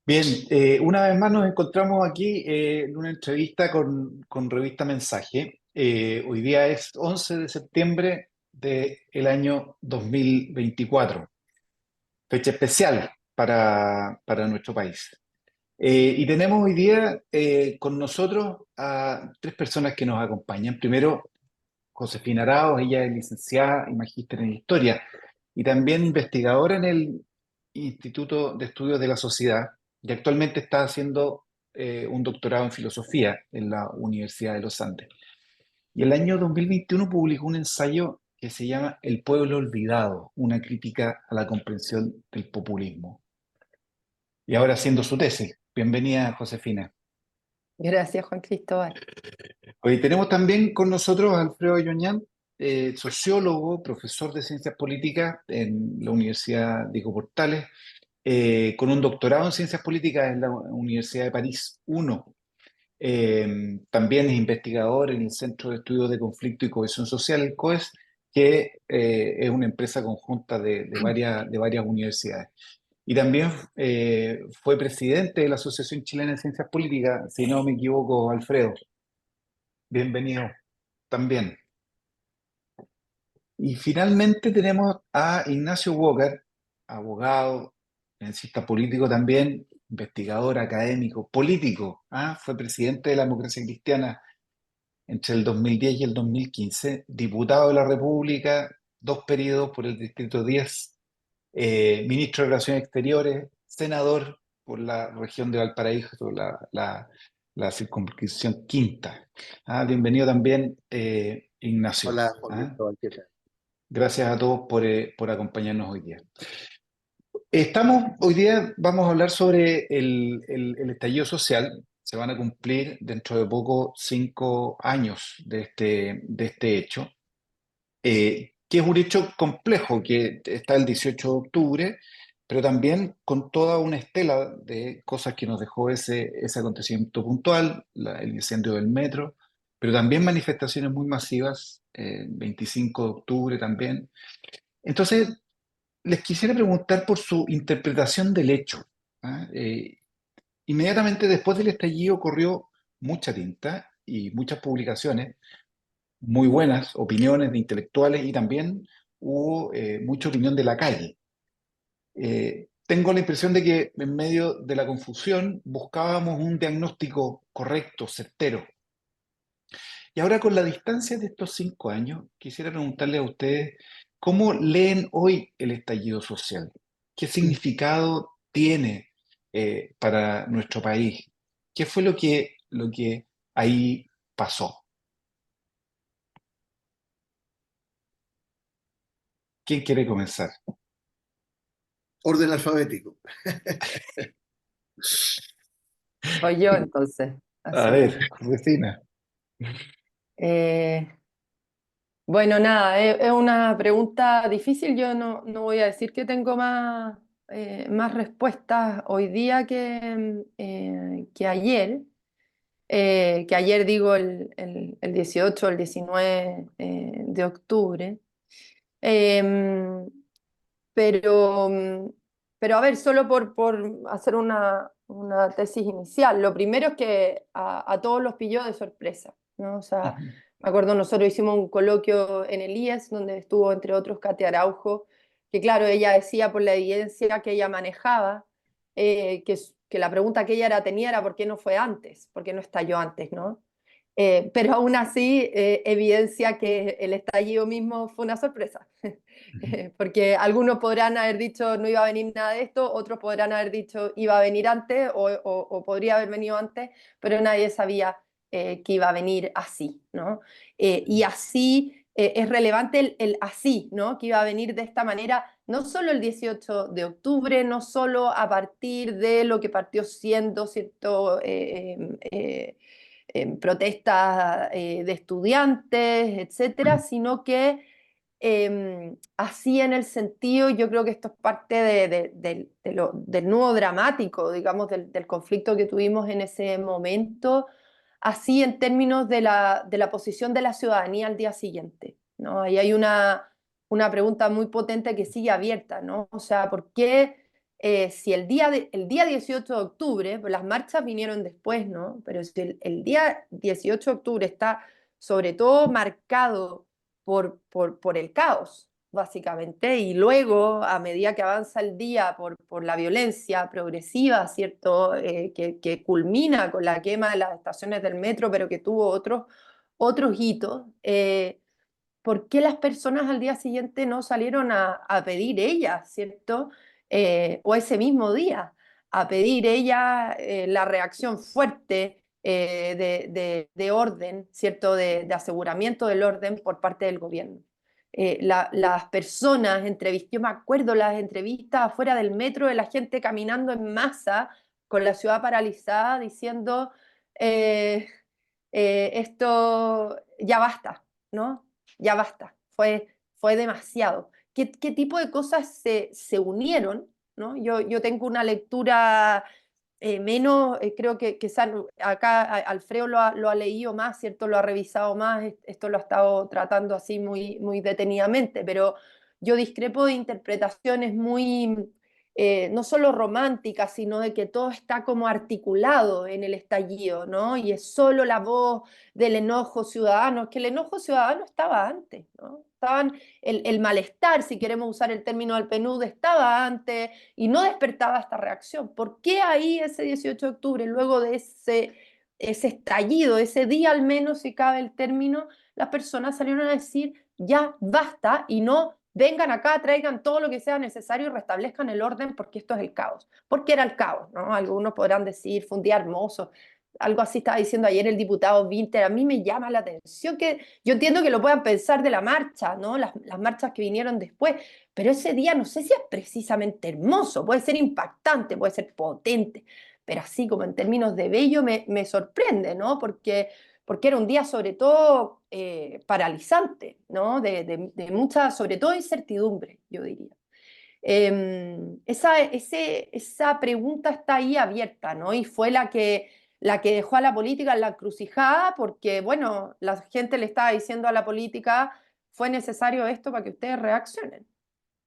Bien, una vez más nos encontramos aquí en una entrevista con Revista Mensaje. Hoy día es 11 de septiembre del año 2024, fecha especial para nuestro país. Y tenemos hoy día con nosotros a tres personas que nos acompañan. Primero, Josefina Arauz, ella es licenciada y magíster en Historia y también investigadora en el Instituto de Estudios de la Sociedad y actualmente está haciendo un doctorado en Filosofía en la Universidad de los Andes. Y el año 2021 publicó un ensayo que se llama El pueblo olvidado, una crítica a la comprensión del populismo. Y ahora haciendo su tesis. Bienvenida, Josefina. Gracias, Juan Cristóbal. Hoy tenemos también con nosotros a Alfredo Yoñán, sociólogo, profesor de ciencias políticas en la Universidad Diego Portales, con un doctorado en ciencias políticas en la Universidad de París I. También es investigador en el Centro de Estudios de Conflicto y Cohesión Social, el COES, que es una empresa conjunta de varias universidades. Y también fue presidente de la Asociación Chilena de Ciencias Políticas, si no me equivoco, Alfredo. Bienvenido también. Y finalmente tenemos a Ignacio Walker, abogado, ciencista político también, investigador, académico, político. Fue presidente de la Democracia Cristiana entre el 2010 y el 2015, diputado de la República, 2 periodos por el Distrito 10, ministro de Relaciones Exteriores, senador por la región de Valparaíso, la circunscripción quinta. Bienvenido también, Ignacio. Hola, Juan Cristóbal, ¿qué tal? Gracias a todos por acompañarnos hoy día. Hoy día vamos a hablar sobre el estallido social. Se van a cumplir dentro de poco 5 años de este hecho, que es un hecho complejo, que está el 18 de octubre, pero también con toda una estela de cosas que nos dejó ese acontecimiento puntual, el incendio del metro, pero también manifestaciones muy masivas, 25 de octubre también. Entonces, les quisiera preguntar por su interpretación del hecho. Inmediatamente después del estallido corrió mucha tinta y muchas publicaciones, muy buenas opiniones de intelectuales y también hubo mucha opinión de la calle. Tengo la impresión de que en medio de la confusión buscábamos un diagnóstico correcto, certero. Y ahora con la distancia de estos 5 años, quisiera preguntarle a ustedes cómo leen hoy el estallido social. ¿Qué significado tiene para nuestro país? ¿Qué fue lo que ahí pasó? ¿Quién quiere comenzar? Orden alfabético. Soy yo entonces. A Así que, ver, Josefina. eh, bueno, nada, es una pregunta difícil. Yo no voy a decir que tengo más respuestas hoy día que ayer. Que ayer digo el 18 o el 19 de octubre. Eh, Pero, pero a ver, solo por hacer una tesis inicial, lo primero es que a todos los pilló de sorpresa, ¿no? O sea, Ujú. me acuerdo, nosotros hicimos un coloquio en el IES, donde estuvo, entre otros, Katia Araujo, que claro, ella decía por la evidencia que ella manejaba, que la pregunta que ella tenía era ¿por qué no fue antes? ¿Por qué no estalló antes, no? Pero aún así evidencia que el estallido mismo fue una sorpresa. Porque algunos podrán haber dicho no iba a venir nada de esto, otros podrán haber dicho iba a venir antes o podría haber venido antes, pero nadie sabía que iba a venir así, ¿no? Y así es relevante el así, ¿no? Que iba a venir de esta manera, no solo el 18 de octubre, no solo a partir de lo que partió siendo, ¿cierto? Protestas de estudiantes, etcétera, sino que así en el sentido, yo creo que esto es parte del nuevo dramático, digamos, del conflicto que tuvimos en ese momento, así en términos de la posición de la ciudadanía al día siguiente, ¿no? Ahí hay una pregunta muy potente que sigue abierta, ¿no? O sea, ¿por qué si el día 18 de octubre, pues las marchas vinieron después, ¿no? Pero si el día 18 de octubre está sobre todo marcado por el caos, básicamente, y luego, a medida que avanza el día por la violencia progresiva, ¿cierto? Que culmina con la quema de las estaciones del metro, pero que tuvo otros hitos. ¿Por qué las personas al día siguiente no salieron a pedir ellas, ¿cierto? O ese mismo día, a pedir ellas la reacción fuerte de orden, ¿cierto? De aseguramiento del orden por parte del gobierno. Las personas entrevistadas, yo me acuerdo las entrevistas afuera del metro de la gente caminando en masa con la ciudad paralizada diciendo esto ya basta, ¿no? Ya basta, fue demasiado. ¿Qué tipo de cosas se unieron? ¿No? Yo tengo una lectura menos, creo que acá Alfredo lo ha leído más, ¿cierto? Lo ha revisado más, esto lo ha estado tratando así muy detenidamente, pero yo discrepo de interpretaciones muy, no solo románticas, sino de que todo está como articulado en el estallido, ¿no? Y es solo la voz del enojo ciudadano, es que el enojo ciudadano estaba antes, ¿no? El malestar, si queremos usar el término del PNUD, estaba antes y no despertaba esta reacción. ¿Por qué ahí ese 18 de octubre, luego de ese estallido, ese día al menos, si cabe el término, las personas salieron a decir ya basta y no vengan acá, traigan todo lo que sea necesario y restablezcan el orden porque esto es el caos? Porque era el caos, ¿no? Algunos podrán decir, fue un día hermoso, algo así estaba diciendo ayer el diputado Winter. A mí me llama la atención que yo entiendo que lo puedan pensar de la marcha, ¿no? Las marchas que vinieron después, pero ese día no sé si es precisamente hermoso, puede ser impactante, puede ser potente, pero así como en términos de bello me sorprende, ¿no? Porque era un día sobre todo paralizante, ¿no? De mucha, sobre todo incertidumbre, yo diría. Esa pregunta está ahí abierta, ¿no? Y fue la que dejó a la política en la encrucijada, porque, bueno, la gente le estaba diciendo a la política, fue necesario esto para que ustedes reaccionen.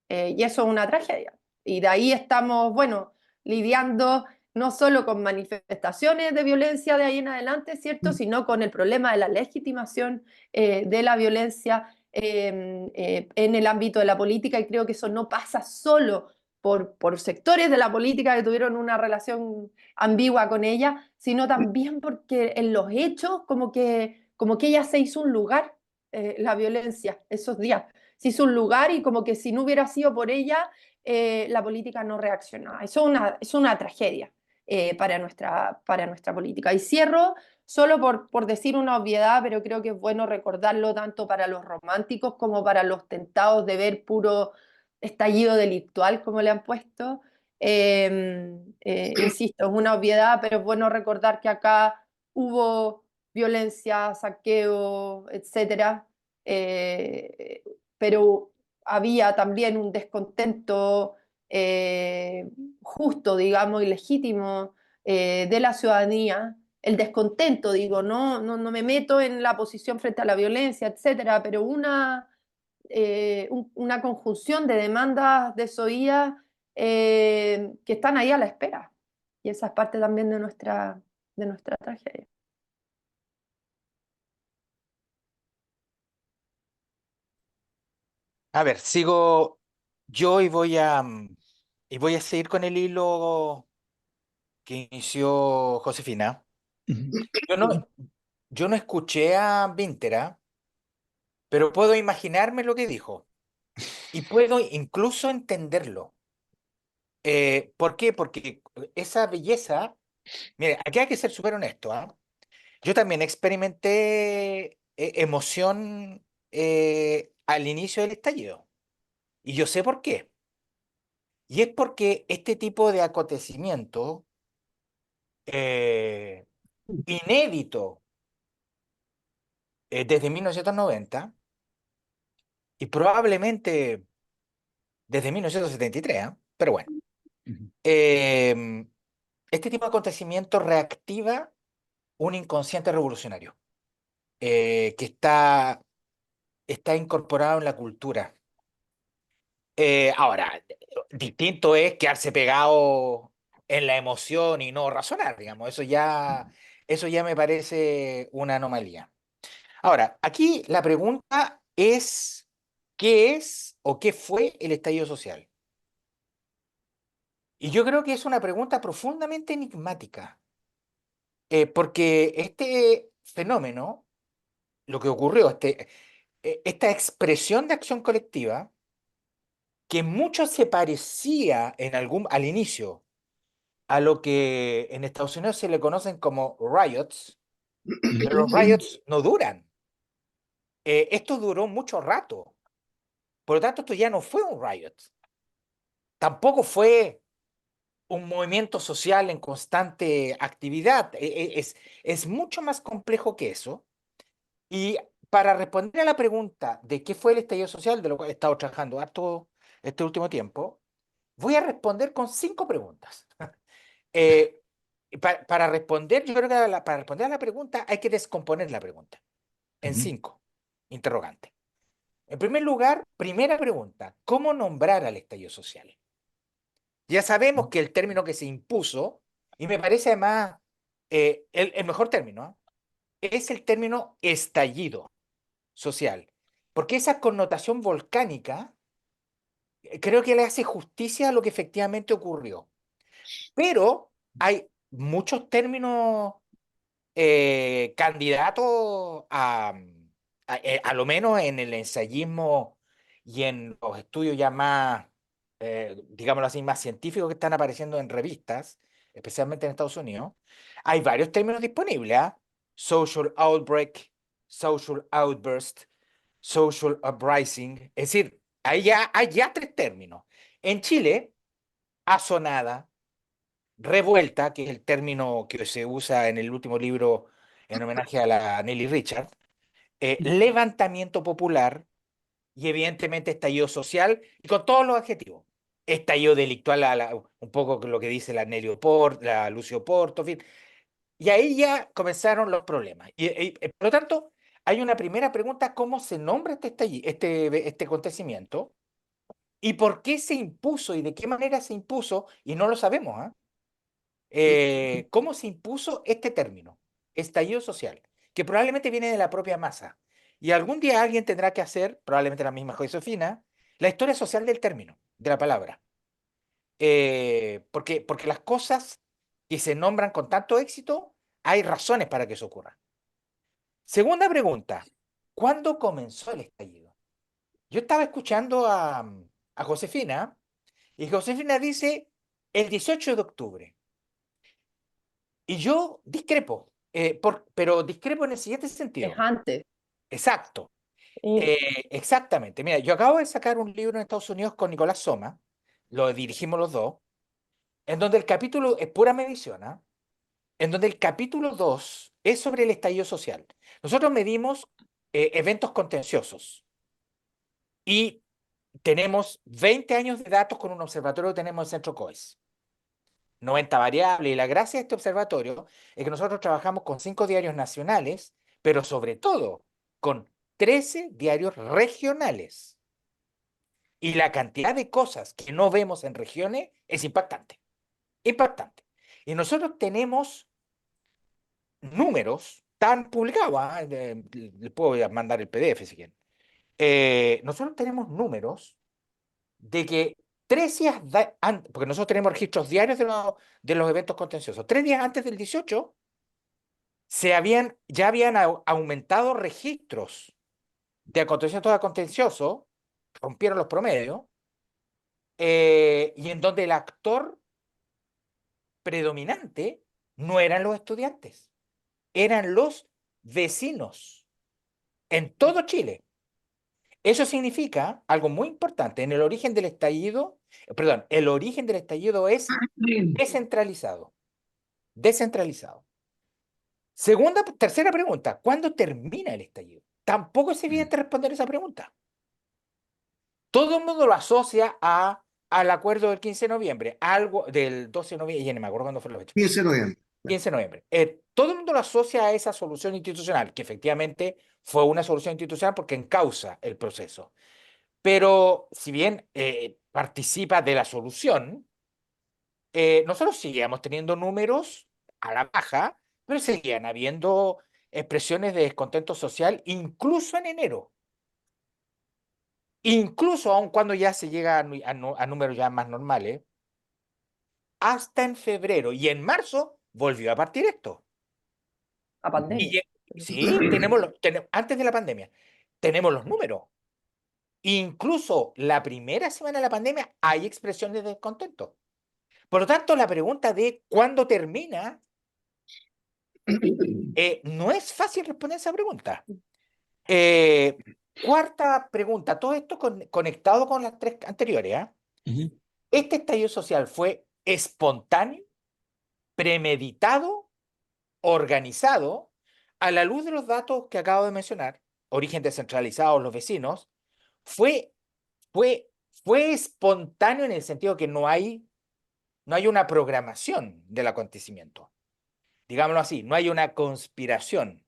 Y eso es una tragedia. Y de ahí estamos, bueno, lidiando no solo con manifestaciones de violencia de ahí en adelante, ¿cierto? Sino con el problema de la legitimación de la violencia en el ámbito de la política, y creo que eso no pasa solo por sectores de la política que tuvieron una relación ambigua con ella, sino también porque en los hechos como que ella se hizo un lugar, la violencia, esos días se hizo un lugar, y como que si no hubiera sido por ella, la política no reaccionaba. Eso es una tragedia para nuestra política. Y cierro solo por decir una obviedad, pero creo que es bueno recordarlo tanto para los románticos como para los tentados de ver puro estallido delictual, como le han puesto. Insisto, es una obviedad, pero es bueno recordar que acá hubo violencia, saqueo, etcétera. Eh, pero había también un descontento justo, digamos, y legítimo de la ciudadanía. El descontento, digo, no me meto en la posición frente a la violencia, etcétera, pero una conjunción de demandas desoídas que están ahí a la espera. Y esa es parte también de nuestra tragedia. A ver, sigo yo y voy a seguir con el hilo que inició Josefina. Yo no, yo no escuché a Vintera, pero puedo imaginarme lo que dijo y puedo incluso entenderlo. ¿Por qué? Porque esa belleza, mire, aquí hay que ser súper honesto, ¿ah? Yo también experimenté emoción al inicio del estallido y yo sé por qué. Y es porque este tipo de acontecimiento eh, inédito desde 1990 y probablemente desde 1973, ¿ah? Pero bueno, eh, este tipo de acontecimiento reactiva un inconsciente revolucionario que está incorporado en la cultura. Ahora, distinto es quedarse pegado en la emoción y no razonar, digamos. Eso ya me parece una anomalía. Ahora, aquí la pregunta ¿qué es o qué fue el estallido social? Y yo creo que es una pregunta profundamente enigmática, porque este fenómeno, lo que ocurrió, esta expresión de acción colectiva, que mucho se parecía al inicio a lo que en Estados Unidos se le conocen como riots, pero los riots no duran. Esto duró mucho rato. Por lo tanto, esto ya no fue un riot. Tampoco fue un movimiento social en constante actividad. Es mucho más complejo que eso. Y para responder a la pregunta de qué fue el estallido social, de lo cual he estado trabajando harto este último tiempo, voy a responder con 5 preguntas. Eh, para responder, yo creo que para responder a la pregunta hay que descomponer la pregunta en 5 interrogantes. En primer lugar, primera pregunta, ¿cómo nombrar al estallido social? Ya sabemos que el término que se impuso, y me parece además el mejor término, es el término estallido social, porque esa connotación volcánica creo que le hace justicia a lo que efectivamente ocurrió. Pero hay muchos términos candidatos a lo menos en el ensayismo y en los estudios ya más, digámoslo así, más científicos que están apareciendo en revistas, especialmente en Estados Unidos, hay varios términos disponibles, ¿ah? Social outbreak, social outburst, social uprising, es decir, hay ya 3 términos. En Chile, asonada, revuelta, que es el término que se usa en el último libro en homenaje a la Nelly Richard, levantamiento popular y evidentemente estallido social y con todos los adjetivos. Estallido delictual, un poco lo que dice la la Lucio Porto, en fin. Y ahí ya comenzaron los problemas. Por lo tanto, hay una primera pregunta, ¿cómo se nombra este acontecimiento? ¿Y por qué se impuso y de qué manera se impuso? Y no lo sabemos, ¿ah? ¿Cómo se impuso este término? Estallido social, que probablemente viene de la propia masa. Y algún día alguien tendrá que hacer, probablemente la misma Josefina, la historia social del término, de la palabra. Porque las cosas que se nombran con tanto éxito, hay razones para que eso ocurra. Segunda pregunta, ¿cuándo comenzó el estallido? Yo estaba escuchando a Josefina y Josefina dice el 18 de octubre. Y yo discrepo, pero discrepo en el siguiente Es sentido. antes. Exacto, Y exactamente. Mira, yo acabo de sacar un libro en Estados Unidos con Nicolás Soma, lo dirigimos los dos, en donde el capítulo es pura medición, ¿ah? En donde el capítulo 2 es sobre el estallido social. Nosotros medimos eventos contenciosos y tenemos 20 años de datos con un observatorio que tenemos en el Centro COES. 90 variables. Y la gracia de este observatorio es que nosotros trabajamos con 5 diarios nacionales, pero sobre todo con 13 diarios regionales. Y la cantidad de cosas que no vemos en regiones es impactante. Impactante. Y nosotros tenemos números tan publicados. Les puedo mandar el PDF si quieren. Nosotros tenemos números de que 3 días, porque nosotros tenemos registros diarios de los eventos contenciosos, 3 días antes del 18 ya habían aumentado registros de acontecimientos contenciosos, rompieron los promedios, y en donde el actor predominante no eran los estudiantes, eran los vecinos en todo Chile. Eso significa algo muy importante. En el origen del estallido, perdón, el origen del estallido es descentralizado. Descentralizado. Tercera pregunta, ¿cuándo termina el estallido? Tampoco es evidente responder esa pregunta. Todo el mundo lo asocia al acuerdo del 15 de noviembre, algo del 12 de noviembre, ya no me acuerdo cuándo fue la fecha. 15 de noviembre. 15 de noviembre. Todo el mundo lo asocia a esa solución institucional, que efectivamente fue una solución institucional porque encausa el proceso. Pero si bien participa de la solución, nosotros seguíamos teniendo números a la baja, pero seguían habiendo expresiones de descontento social, incluso en enero. Incluso aun cuando ya se llega a números ya más normales, hasta en febrero y en marzo volvió a partir esto. A Y pandemia. sí, antes de la pandemia, tenemos los números. Incluso la primera semana de la pandemia hay expresiones de descontento. Por lo tanto, la pregunta de cuándo termina, no es fácil responder esa pregunta. Eh, Cuarta pregunta, todo esto conectado con las tres anteriores, ¿ah? Ujú. ¿Este estallido social fue espontáneo, premeditado, organizado, a la luz de los datos que acabo de mencionar, origen descentralizado, los vecinos? ¿Fue, fue, fue espontáneo en el sentido que no hay una programación del acontecimiento? Digámoslo así, no hay una conspiración.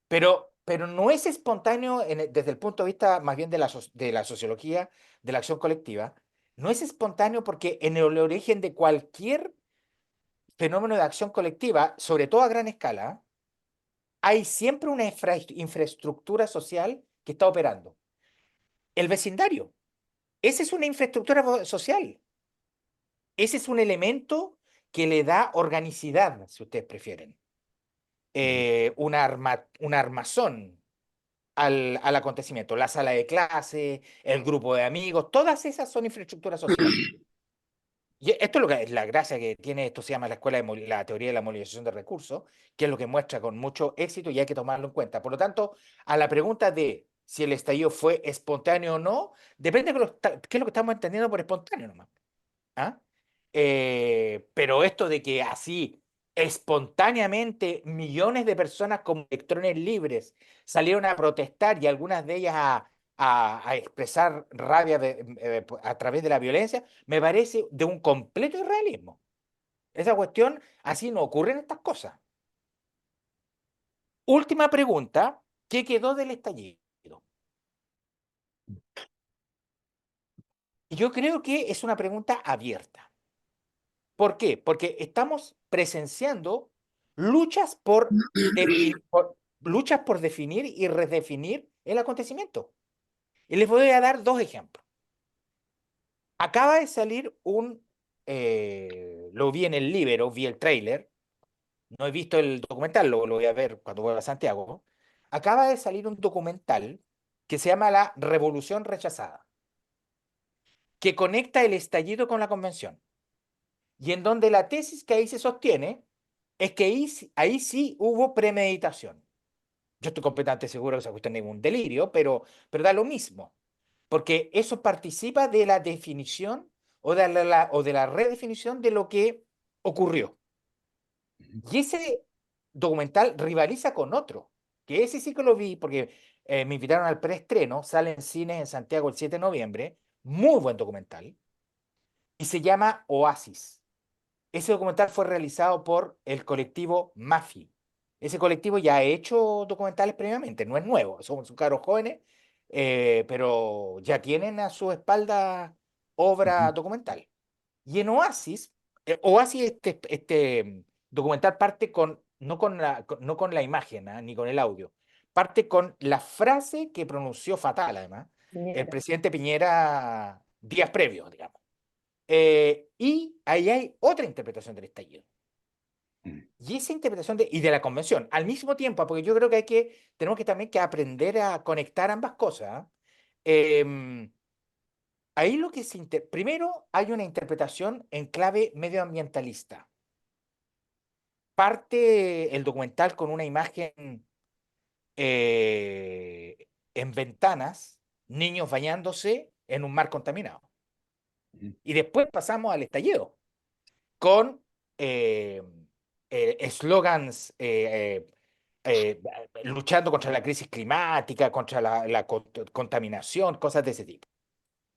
Pero no es espontáneo desde el punto de vista más bien de la sociología de la acción colectiva. No es espontáneo porque en el origen de cualquier fenómeno de acción colectiva, sobre todo a gran escala, hay siempre una infraestructura social que está operando. El vecindario, esa es una infraestructura social. Ese es un elemento que le da organicidad, si ustedes prefieren. Un armazón al acontecimiento. La sala de clase, el grupo de amigos, todas esas son infraestructuras sociales. Y esto es lo que es la gracia que tiene, esto se llama la escuela de la teoría de la movilización de recursos, que es lo que muestra con mucho éxito y hay que tomarlo en cuenta. Por lo tanto, a la pregunta de si el estallido fue espontáneo o no, depende de qué es lo que estamos entendiendo por espontáneo nomás. ¿Ah? Pero esto de que así espontáneamente millones de personas como electrones libres salieron a protestar y algunas de ellas a expresar rabia a través de la violencia, me parece de un completo irrealismo. Esa cuestión, así no ocurren estas cosas. Última pregunta, ¿qué quedó del estallido? Yo creo que es una pregunta abierta. ¿Por qué? Porque estamos presenciando luchas luchas por definir y redefinir el acontecimiento. Y les voy a dar dos ejemplos. Acaba de salir lo vi en el Libero, vi el tráiler, no he visto el documental, lo voy a ver cuando vuelva a Santiago. Acaba de salir un documental que se llama La Revolución Rechazada, que conecta el estallido con la convención. Y en donde la tesis que ahí se sostiene es que ahí sí hubo premeditación. Yo estoy completamente seguro que esa cuestión es un delirio, pero da lo mismo, porque eso participa de la definición o de la redefinición de lo que ocurrió. Y ese documental rivaliza con otro, que ese sí que lo vi porque me invitaron al preestreno, sale en cines en Santiago el 7 de noviembre, muy buen documental, y se llama Oasis. Ese documental fue realizado por el colectivo MAFI. Ese colectivo ya ha hecho documentales previamente, no es nuevo, son caros jóvenes, pero ya tienen a su espalda obra Ujú. documental. Y en Oasis documental parte no con la imagen, ni con el audio, parte con la frase que pronunció fatal, además, el Mira, presidente Piñera días previos, digamos. Y ahí hay otra interpretación del estallido. Y esa interpretación y de la convención, al mismo tiempo, porque yo creo que tenemos que también que aprender a conectar ambas cosas. em, Ahí primero hay una interpretación en clave medioambientalista. Parte el documental con una imagen eh, en ventanas, niños bañándose en un mar contaminado. Y después pasamos al estallido con eh, eslogans luchando contra la crisis climática, contra la contaminación, cosas de ese tipo.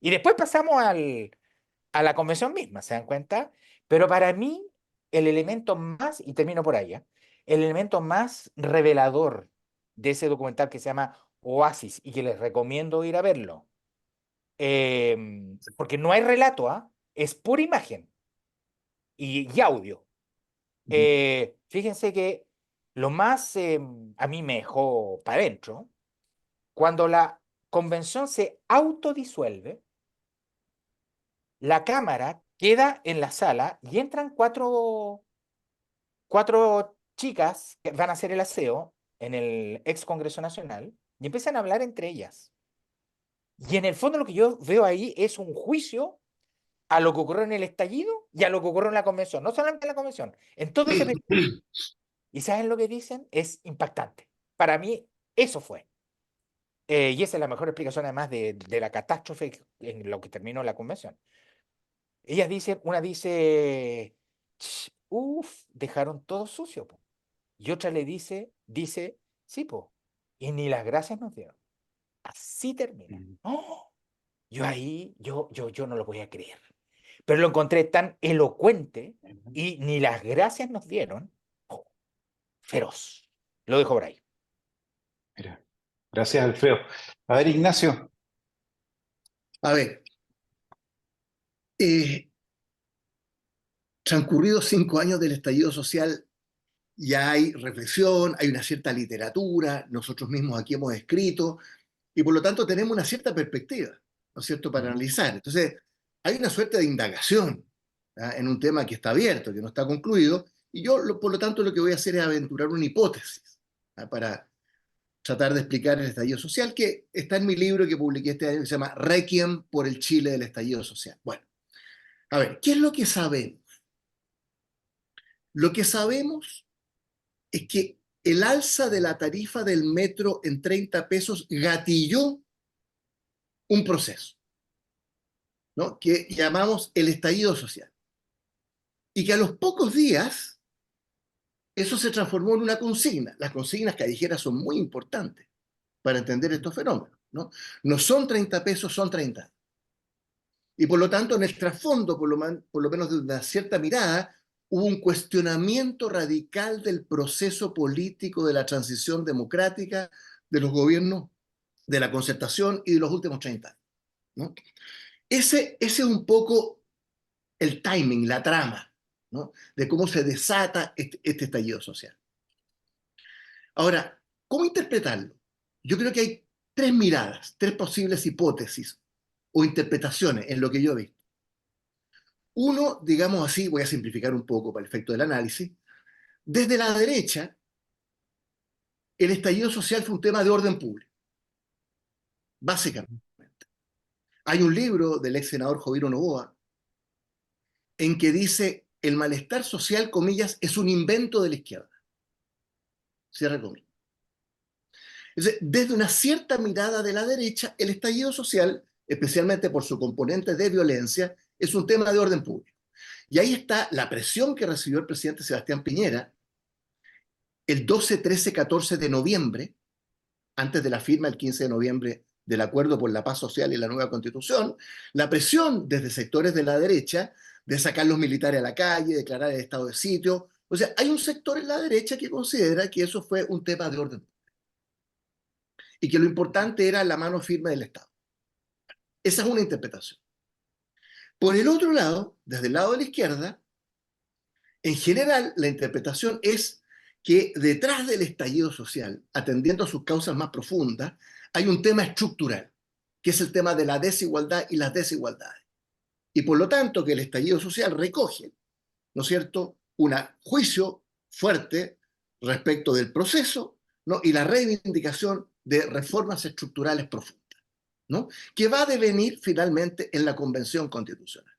Y después pasamos a la convención misma, ¿se dan cuenta? Pero para mí, el elemento más, y termino por allá, el elemento más revelador de ese documental que se llama Oasis, y que les recomiendo ir a verlo. Porque no hay relato, ¿ah? Es pura imagen y audio. Fíjense que lo más a mí me dejó para adentro, cuando la convención se autodisuelve, la cámara queda en la sala y entran cuatro chicas que van a hacer el aseo en el ex Congreso Nacional y empiezan a hablar entre ellas. Y en el fondo lo que yo veo ahí es un juicio a lo que ocurrió en el estallido y a lo que ocurrió en la convención. No solamente en la convención, en todo ese periodo. ¿Y saben lo que dicen? Es impactante. Para mí, eso fue. Y esa es la mejor explicación, además, de la catástrofe en lo que terminó la convención. Ellas dicen, una dice, uff, dejaron todo sucio, po. Y otra le dice, sí, po, y ni las gracias nos dieron. Así termina. ¡Oh! Yo ahí, yo no lo voy a creer. Pero lo encontré tan elocuente y ni las gracias nos dieron. Oh, feroz. Lo dejo por ahí. Mira, gracias, Alfredo. A ver, Ignacio. A ver, transcurridos 5 años del estallido social, ya hay reflexión, hay una cierta literatura, nosotros mismos aquí hemos escrito, y por lo tanto tenemos una cierta perspectiva, ¿no es cierto?, para analizar. Entonces, hay una suerte de indagación, ¿ah?, en un tema que está abierto, que no está concluido, y yo, por lo tanto, lo que voy a hacer es aventurar una hipótesis, ¿ah?, para tratar de explicar el estallido social, que está en mi libro que publiqué este año, que se llama Requiem por el Chile del estallido social. Bueno, a ver, ¿qué es lo que sabemos? Lo que sabemos es que el alza de la tarifa del metro en 30 pesos gatilló un proceso, ¿no?, que llamamos el estallido social. Y que a los pocos días eso se transformó en una consigna. Las consignas callejeras son muy importantes para entender estos fenómenos, ¿no? No son 30 pesos, son 30. Y por lo tanto, en el trasfondo, por lo menos de una cierta mirada, hubo un cuestionamiento radical del proceso político de la transición democrática de los gobiernos de la concertación y de los últimos 30 años, ¿no? Ese es un poco el timing, la trama, ¿no?, de cómo se desata este estallido social. Ahora, ¿cómo interpretarlo? Yo creo que hay tres miradas, tres posibles hipótesis o interpretaciones en lo que yo he visto. Uno, digamos así, voy a simplificar un poco para el efecto del análisis. Desde la derecha, el estallido social fue un tema de orden público, básicamente. Hay un libro del ex senador Jovino Novoa en que dice: el malestar social, comillas, es un invento de la izquierda. Cierra comillas. Entonces, desde una cierta mirada de la derecha, el estallido social, especialmente por su componente de violencia, es un tema de orden público. Y ahí está la presión que recibió el presidente Sebastián Piñera el 12, 13, 14 de noviembre, antes de la firma el 15 de noviembre del Acuerdo por la Paz Social y la nueva Constitución, la presión desde sectores de la derecha de sacar los militares a la calle, declarar el estado de sitio. O sea, hay un sector en la derecha que considera que eso fue un tema de orden y que lo importante era la mano firme del Estado. Esa es una interpretación. Por el otro lado, desde el lado de la izquierda, en general la interpretación es que detrás del estallido social, atendiendo a sus causas más profundas, hay un tema estructural, que es el tema de la desigualdad y las desigualdades. Y por lo tanto que el estallido social recoge, ¿no es cierto?, un juicio fuerte respecto del proceso, ¿no?, y la reivindicación de reformas estructurales profundas, ¿no?, que va a devenir finalmente en la Convención Constitucional,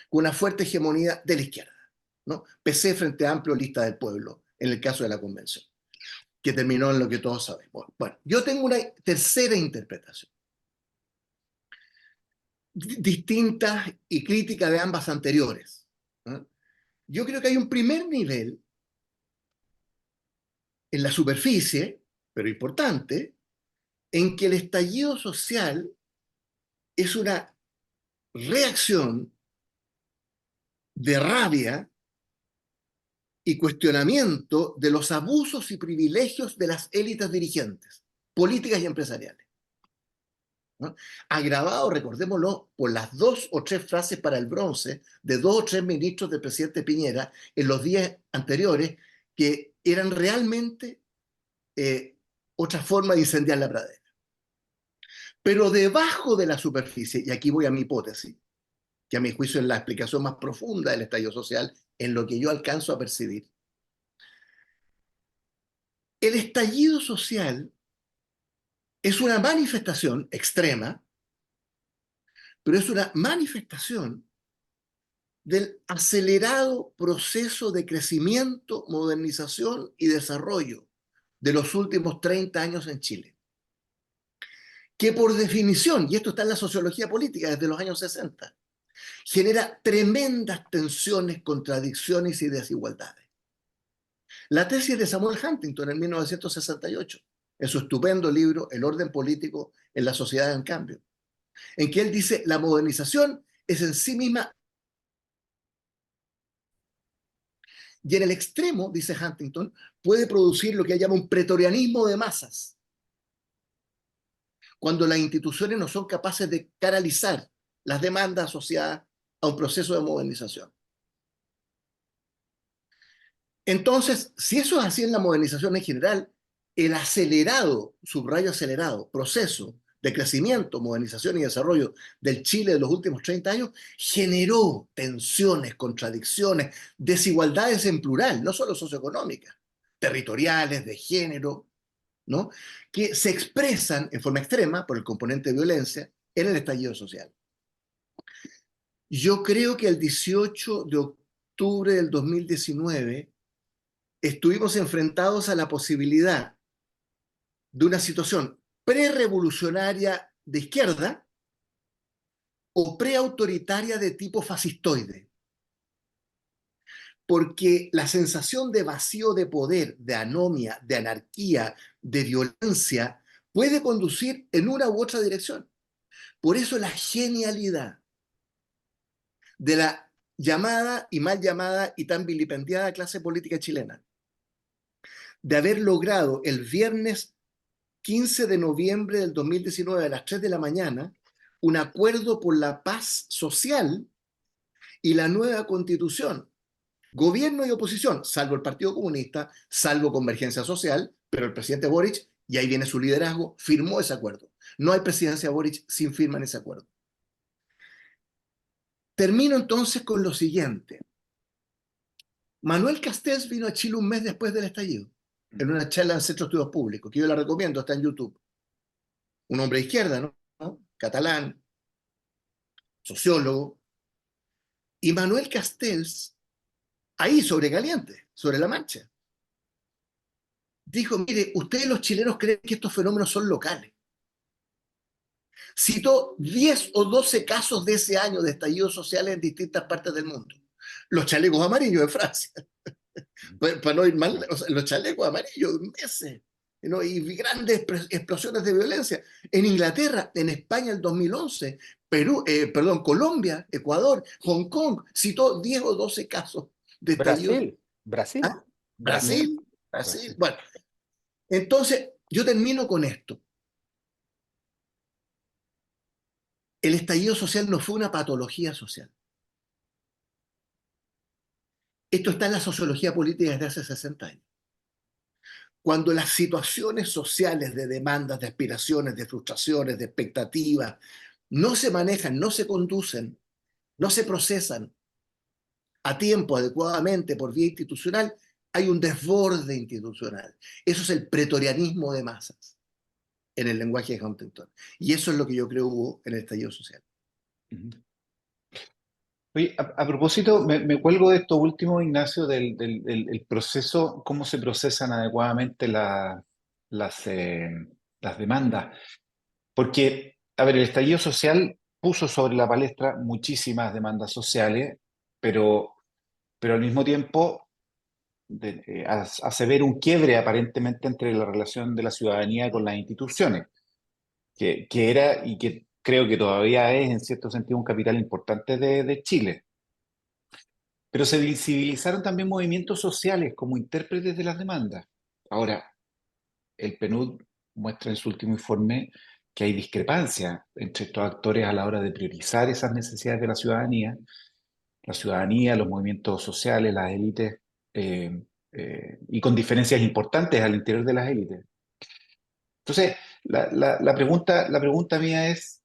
con una fuerte hegemonía de la izquierda, ¿no?, PC frente a Amplio Lista del Pueblo, en el caso de la Convención, que terminó en lo que todos sabemos. Bueno, yo tengo una tercera interpretación, distinta y crítica de ambas anteriores, ¿no? Yo creo que hay un primer nivel en la superficie, pero importante, en que el estallido social es una reacción de rabia y cuestionamiento de los abusos y privilegios de las élites dirigentes. políticas y empresariales, ¿no? Agravado, recordémoslo, por las 2 o 3 frases para el bronce de 2 o 3 ministros del presidente Piñera en los días anteriores, que eran realmente otra forma de incendiar la pradera. Pero debajo de la superficie, y aquí voy a mi hipótesis, que a mi juicio es la explicación más profunda del estallido social, en lo que yo alcanzo a percibir, el estallido social es una manifestación extrema, pero es una manifestación del acelerado proceso de crecimiento, modernización y desarrollo de los últimos 30 años en Chile, que por definición, y esto está en la sociología política desde los años 60, genera tremendas tensiones, contradicciones y desigualdades. La tesis de Samuel Huntington en 1968, en su estupendo libro El orden político en la sociedad en cambio, en que él dice la modernización es en sí misma, y en el extremo, dice Huntington, puede producir lo que él llama un pretorianismo de masas, cuando las instituciones no son capaces de canalizar las demandas asociadas a un proceso de modernización. Entonces, si eso es así en la modernización en general, el acelerado, subrayo acelerado, proceso de crecimiento, modernización y desarrollo del Chile de los últimos 30 años generó tensiones, contradicciones, desigualdades en plural, no solo socioeconómicas, territoriales, de género, ¿no? Que se expresan en forma extrema por el componente de violencia en el estallido social. Yo creo que el 18 de octubre del 2019 estuvimos enfrentados a la posibilidad de una situación prerevolucionaria de izquierda o preautoritaria de tipo fascistoide, porque la sensación de vacío de poder, de anomia, de anarquía, de violencia, puede conducir en una u otra dirección. Por eso la genialidad de la llamada y mal llamada y tan vilipendiada clase política chilena, de haber logrado el viernes 15 de noviembre del 2019 a las 3 de la mañana un acuerdo por la paz social y la nueva constitución. Gobierno y oposición, salvo el Partido Comunista, salvo Convergencia Social, pero el presidente Boric, y ahí viene su liderazgo, firmó ese acuerdo. No hay presidencia Boric sin firma en ese acuerdo. Termino entonces con lo siguiente. Manuel Castells vino a Chile un mes después del estallido, en una charla en el Centro de Estudios Públicos, que yo la recomiendo, está en YouTube. Un hombre de izquierda, ¿no? Catalán, sociólogo. Y Manuel Castells, ahí sobre caliente, sobre la marcha, dijo, mire, ustedes los chilenos creen que estos fenómenos son locales. Citó 10 o 12 casos de ese año de estallidos sociales en distintas partes del mundo. Los chalecos amarillos de Francia, para no ir mal, o sea, los chalecos amarillos, meses, ¿no? Y grandes explosiones de violencia. En Inglaterra, en España el 2011, Perú, perdón, Colombia, Ecuador, Hong Kong, citó 10 o 12 casos de estallidos. Brasil. ¿Ah? Brasil. Bueno, entonces yo termino con esto. El estallido social no fue una patología social. Esto está en la sociología política desde hace 60 años. Cuando las situaciones sociales de demandas, de aspiraciones, de frustraciones, de expectativas, no se manejan, no se conducen, no se procesan a tiempo, adecuadamente, por vía institucional, hay un desborde institucional. Eso es el pretorianismo de masas, en el lenguaje de Huntington. Y eso es lo que yo creo hubo en el estallido social. Oye, a propósito, me cuelgo de esto último, Ignacio, del proceso, cómo se procesan adecuadamente las demandas. Porque, a ver, el estallido social puso sobre la palestra muchísimas demandas sociales, pero al mismo tiempo hace ver un quiebre aparentemente entre la relación de la ciudadanía con las instituciones, que era y que creo que todavía es en cierto sentido un capital importante de Chile. Pero se visibilizaron también movimientos sociales como intérpretes de las demandas. Ahora, el PNUD muestra en su último informe que hay discrepancia entre estos actores a la hora de priorizar esas necesidades de la ciudadanía, los movimientos sociales, las élites, eh, y con diferencias importantes al interior de las élites. Entonces, la pregunta mía es,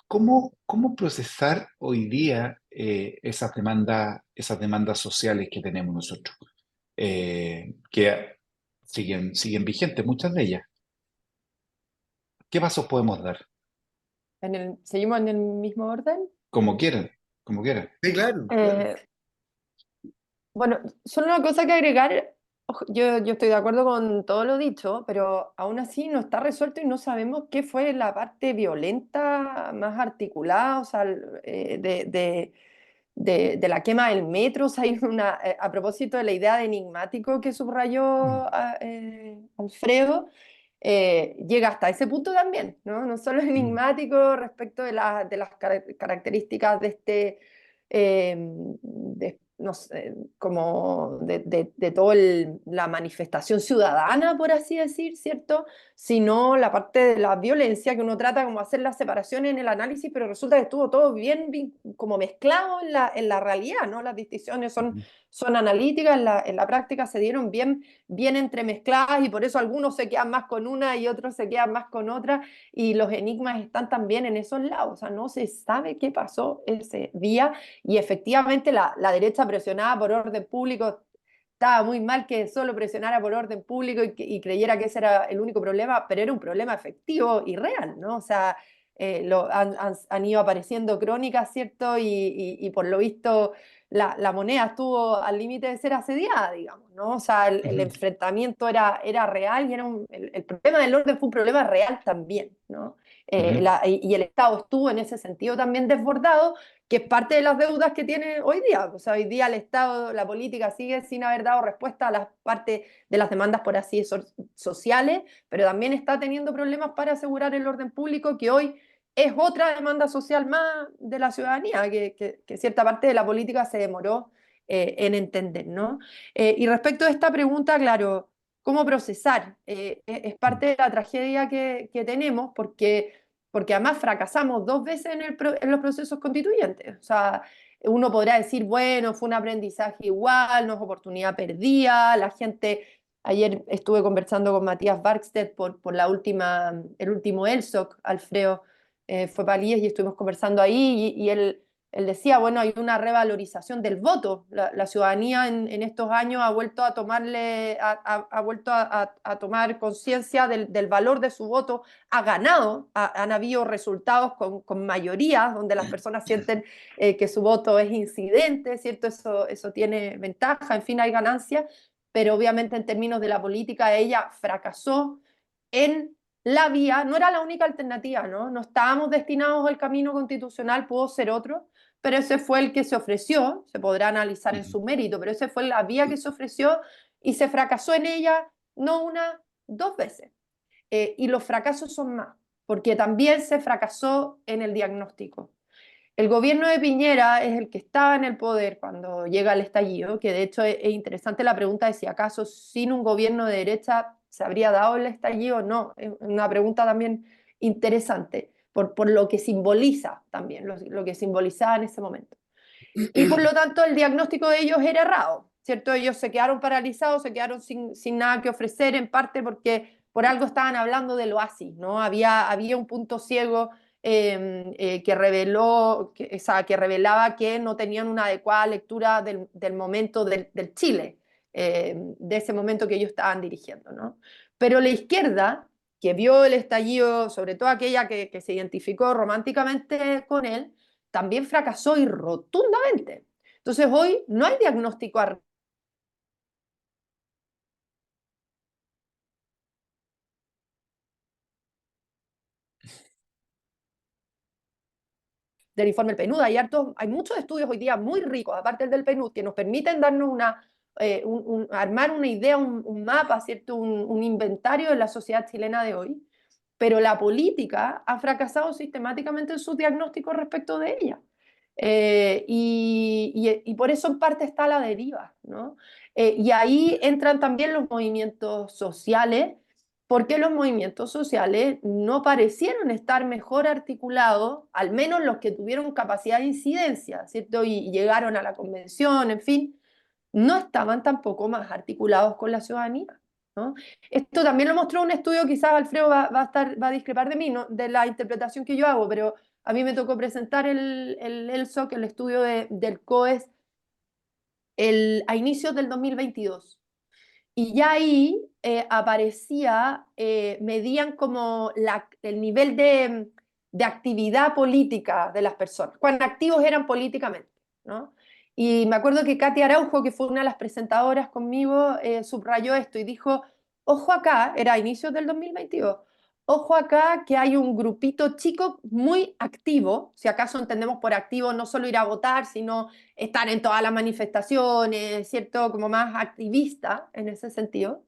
¿cómo procesar hoy día esas demandas sociales que tenemos nosotros? Que siguen vigentes, muchas de ellas. ¿Qué pasos podemos dar? ¿Seguimos en el mismo orden? Como quieran, como quieran. Sí, claro, claro. Eh, Bueno, solo una cosa que agregar, yo estoy de acuerdo con todo lo dicho, pero aún así no está resuelto y no sabemos qué fue la parte violenta más articulada, o sea, de la quema del metro. O sea, hay a propósito de la idea de enigmático que subrayó Alfredo, llega hasta ese punto también, ¿no? No solo es enigmático respecto de las características de este, no sé, como de toda la manifestación ciudadana, por así decir, ¿cierto? Sino la parte de la violencia, que uno trata como hacer la separación en el análisis, pero resulta que estuvo todo bien, como mezclado en la realidad, ¿no? Las distinciones son analíticas, en la práctica se dieron bien entremezcladas, y por eso algunos se quedan más con una y otros se quedan más con otra, y los enigmas están también en esos lados. O sea, no se sabe qué pasó ese día, y efectivamente la derecha presionada por orden público estaba muy mal que solo presionara por orden público y creyera que ese era el único problema, pero era un problema efectivo y real, ¿no? O sea, han ido apareciendo crónicas, ¿cierto? Y por lo visto la moneda estuvo al límite de ser asediada, digamos, ¿no? O sea, el Ujú, enfrentamiento era real, y el problema del orden fue un problema real también, ¿no? ujú, Y el Estado estuvo en ese sentido también desbordado, que es parte de las deudas que tiene hoy día. O sea, hoy día el Estado, la política sigue sin haber dado respuesta a las partes de las demandas, por así sociales, pero también está teniendo problemas para asegurar el orden público, que hoy es otra demanda social más de la ciudadanía, que cierta parte de la política se demoró en entender, ¿no? Y respecto a esta pregunta, claro, ¿cómo procesar? Es parte de la tragedia que tenemos, porque además fracasamos dos veces en los procesos constituyentes. O sea, uno podrá decir, bueno, fue un aprendizaje igual, no es oportunidad perdida, la gente... Ayer estuve conversando con Matías Barkstedt por el último ELSOC, Alfredo fue para IES, y estuvimos conversando ahí, y él decía, bueno, hay una revalorización del voto. La ciudadanía en estos años ha vuelto a tomar conciencia del valor de su voto, ha ganado, han habido resultados con mayorías donde las personas sienten que su voto es incidente, ¿cierto? Eso tiene ventaja, en fin, hay ganancias, pero obviamente en términos de la política ella fracasó en la vía. No era la única alternativa, ¿no? No estábamos destinados al camino constitucional, pudo ser otro, pero ese fue el que se ofreció, se podrá analizar en ujú. su mérito, pero esa fue la vía que se ofreció, y se fracasó en ella no una, dos veces. Y los fracasos son más, porque también se fracasó en el diagnóstico. El gobierno de Piñera es el que estaba en el poder cuando llega el estallido, que de hecho es interesante la pregunta de si acaso sin un gobierno de derecha se habría dado el estallido o no. Es una pregunta también interesante, por lo que simboliza también, lo que simbolizaba en ese momento. Y por lo tanto el diagnóstico de ellos era errado, ¿cierto? Ellos se quedaron paralizados, se quedaron sin nada que ofrecer, en parte porque por algo estaban hablando del oasis, ¿no? Había un punto ciego que revelaba que no tenían una adecuada lectura del momento del Chile, de ese momento que ellos estaban dirigiendo, ¿no? Pero la izquierda, que vio el estallido, sobre todo aquella que se identificó románticamente con él, también fracasó y rotundamente. Entonces hoy no hay diagnóstico del informe del PNUD. Hay muchos estudios hoy día muy ricos, aparte del PNUD, que nos permiten darnos armar una idea, un mapa, ¿cierto? Un inventario de la sociedad chilena de hoy, pero la política ha fracasado sistemáticamente en su diagnóstico respecto de ella. Y por eso en parte está la deriva, ¿no? Y ahí entran también los movimientos sociales, por qué los movimientos sociales no parecieron estar mejor articulados, al menos los que tuvieron capacidad de incidencia, ¿cierto? Y llegaron a la convención, en fin, no estaban tampoco más articulados con la ciudadanía, ¿no? Esto también lo mostró un estudio, quizás Alfredo va a discrepar de mí, ¿no? De la interpretación que yo hago, pero a mí me tocó presentar el ELSOC, el estudio del COES, a inicios del 2022. Y ya ahí medían como el nivel de actividad política de las personas, cuán activos eran políticamente, ¿no? Y me acuerdo que Katy Araujo, que fue una de las presentadoras conmigo, subrayó esto y dijo, ojo acá, era a inicios del 2022, ojo acá que hay un grupito chico muy activo, si acaso entendemos por activo no solo ir a votar, sino estar en todas las manifestaciones, ¿cierto? Como más activista en ese sentido.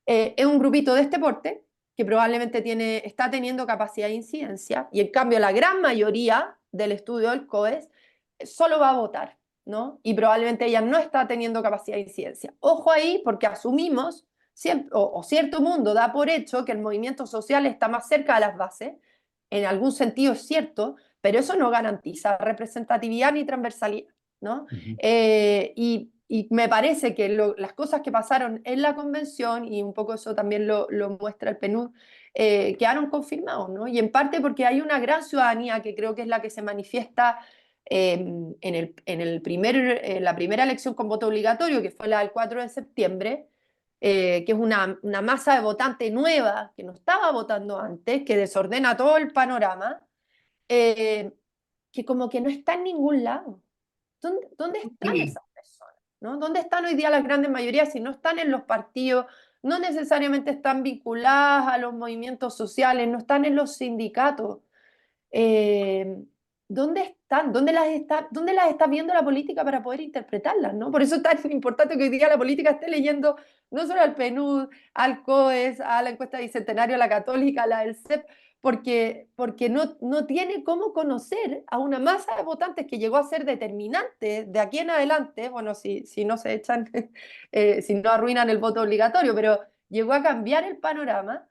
Es un grupito de este porte que probablemente está teniendo capacidad de incidencia y en cambio la gran mayoría del estudio del COES solo va a votar, ¿no? Y probablemente ella no está teniendo capacidad de incidencia. Ojo ahí porque asumimos, o cierto mundo da por hecho que el movimiento social está más cerca de las bases, en algún sentido es cierto, pero eso no garantiza representatividad ni transversalidad, ¿no? Y me parece que las cosas que pasaron en la convención, y un poco eso también lo muestra el PNUD, quedaron confirmados, ¿no? Y en parte porque hay una gran ciudadanía que creo que es la que se manifiesta la primera elección con voto obligatorio, que fue la del 4 de septiembre, que es una masa de votantes nueva que no estaba votando antes, que desordena todo el panorama, eh, que como que no está en ningún lado. ¿Dónde están esas personas? ¿No? ¿Dónde están hoy día las grandes mayorías si no están en los partidos, no necesariamente están vinculadas a los movimientos sociales, no están en los sindicatos? Eh, ¿Dónde están? ¿Dónde las está viendo la política para poder interpretarlas? ¿No? Por eso es tan importante que hoy día la política esté leyendo no solo al PNUD, al COES, a la encuesta bicentenario, a la Católica, a la del CEP, porque no tiene cómo conocer a una masa de votantes que llegó a ser determinante de aquí en adelante, bueno, si no se echan, si no arruinan el voto obligatorio, pero llegó a cambiar el panorama,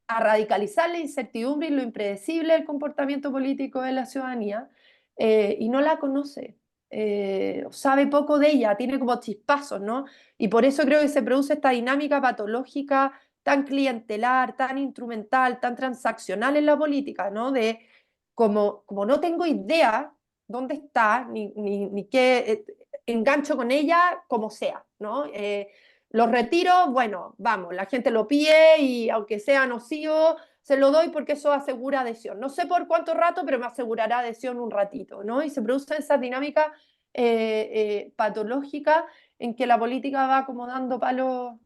a radicalizar la incertidumbre y lo impredecible del comportamiento político de la ciudadanía, y no la conoce. Sabe poco de ella, tiene como chispazos, ¿no? Y por eso creo que se produce esta dinámica patológica tan clientelar, tan instrumental, tan transaccional en la política, ¿no? De como no tengo idea dónde está, ni qué engancho con ella, como sea, ¿no? Los retiros, bueno, vamos, la gente lo pide y aunque sea nocivo, se lo doy porque eso asegura adhesión. No sé por cuánto rato, pero me asegurará adhesión un ratito, ¿no? Y se produce esa dinámica patológica en que la política va como dando palos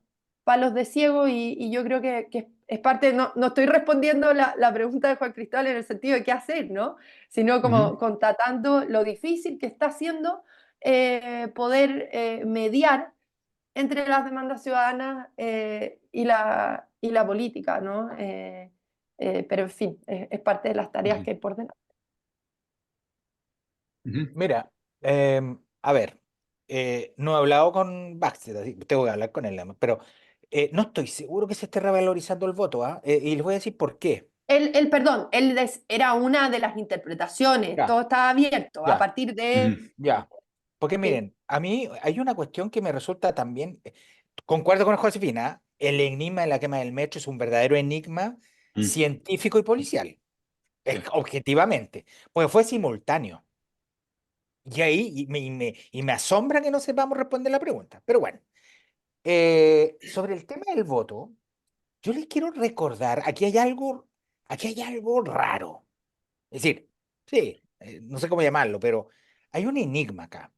de ciego y yo creo que es parte, no estoy respondiendo la pregunta de Juan Cristóbal en el sentido de qué hacer, ¿no? Sino como constatando lo difícil que está haciendo poder mediar entre las demandas ciudadanas y la política, ¿no? Pero en fin, es parte de las tareas que hay por delante. Mira, a ver, no he hablado con Baxter, así que tengo que hablar con él, además, pero no estoy seguro que se esté revalorizando el voto, ¿ah? Y les voy a decir por qué. Perdón, era una de las interpretaciones, Ya, todo estaba abierto a ya, partir de... ya. Porque Sí. miren, a mí hay una cuestión que me resulta también, concuerdo con Josefina, el enigma de la quema del metro es un verdadero enigma científico y policial, objetivamente, porque fue simultáneo. Y ahí y me asombra que no sepamos responder la pregunta. Pero bueno, sobre el tema del voto, yo les quiero recordar, aquí hay algo raro. Es decir, sí, no sé cómo llamarlo, pero hay un enigma acá.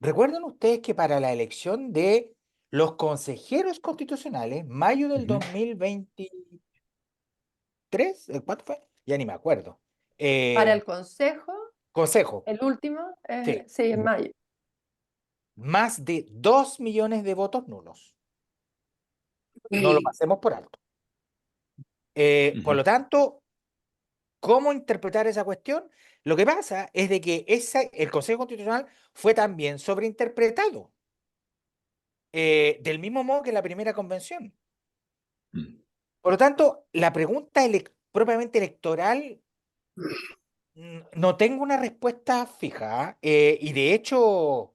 ¿Recuerdan ustedes que para la elección de los consejeros constitucionales, mayo del 2023, ¿cuánto fue? Ya ni me acuerdo. Para Eh, el Consejo, consejo, el último, sí, sí, en mayo. más de 2 millones de votos nulos. No lo pasemos por alto. Por lo tanto, ¿cómo interpretar esa cuestión? Lo que pasa es de que el Consejo Constitucional fue también sobreinterpretado, del mismo modo que la primera convención. Por lo tanto, la pregunta propiamente electoral, no tengo una respuesta fija, y de hecho,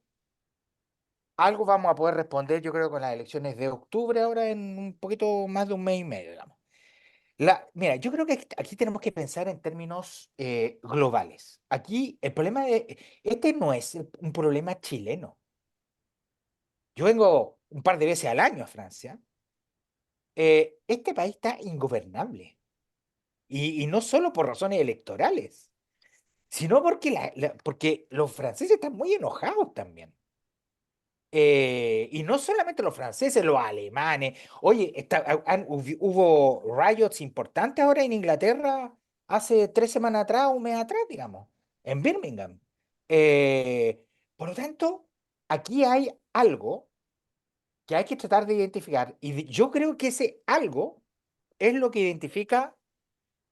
algo vamos a poder responder, yo creo, con las elecciones de octubre, ahora en un poquito más de un mes y medio, digamos. Mira, yo creo que aquí tenemos que pensar en términos globales. Aquí el problema este no es un problema chileno. Yo vengo un par de veces al año a Francia. Este país está ingobernable. Y no solo por razones electorales, sino porque, porque los franceses están muy enojados también. Y no solamente los franceses, los alemanes. Oye, hubo riots importantes ahora en Inglaterra hace 3 semanas atrás, un mes atrás, digamos, en Birmingham. Eh, por lo tanto, aquí hay algo que hay que tratar de identificar. Y yo creo que ese algo es lo que identifica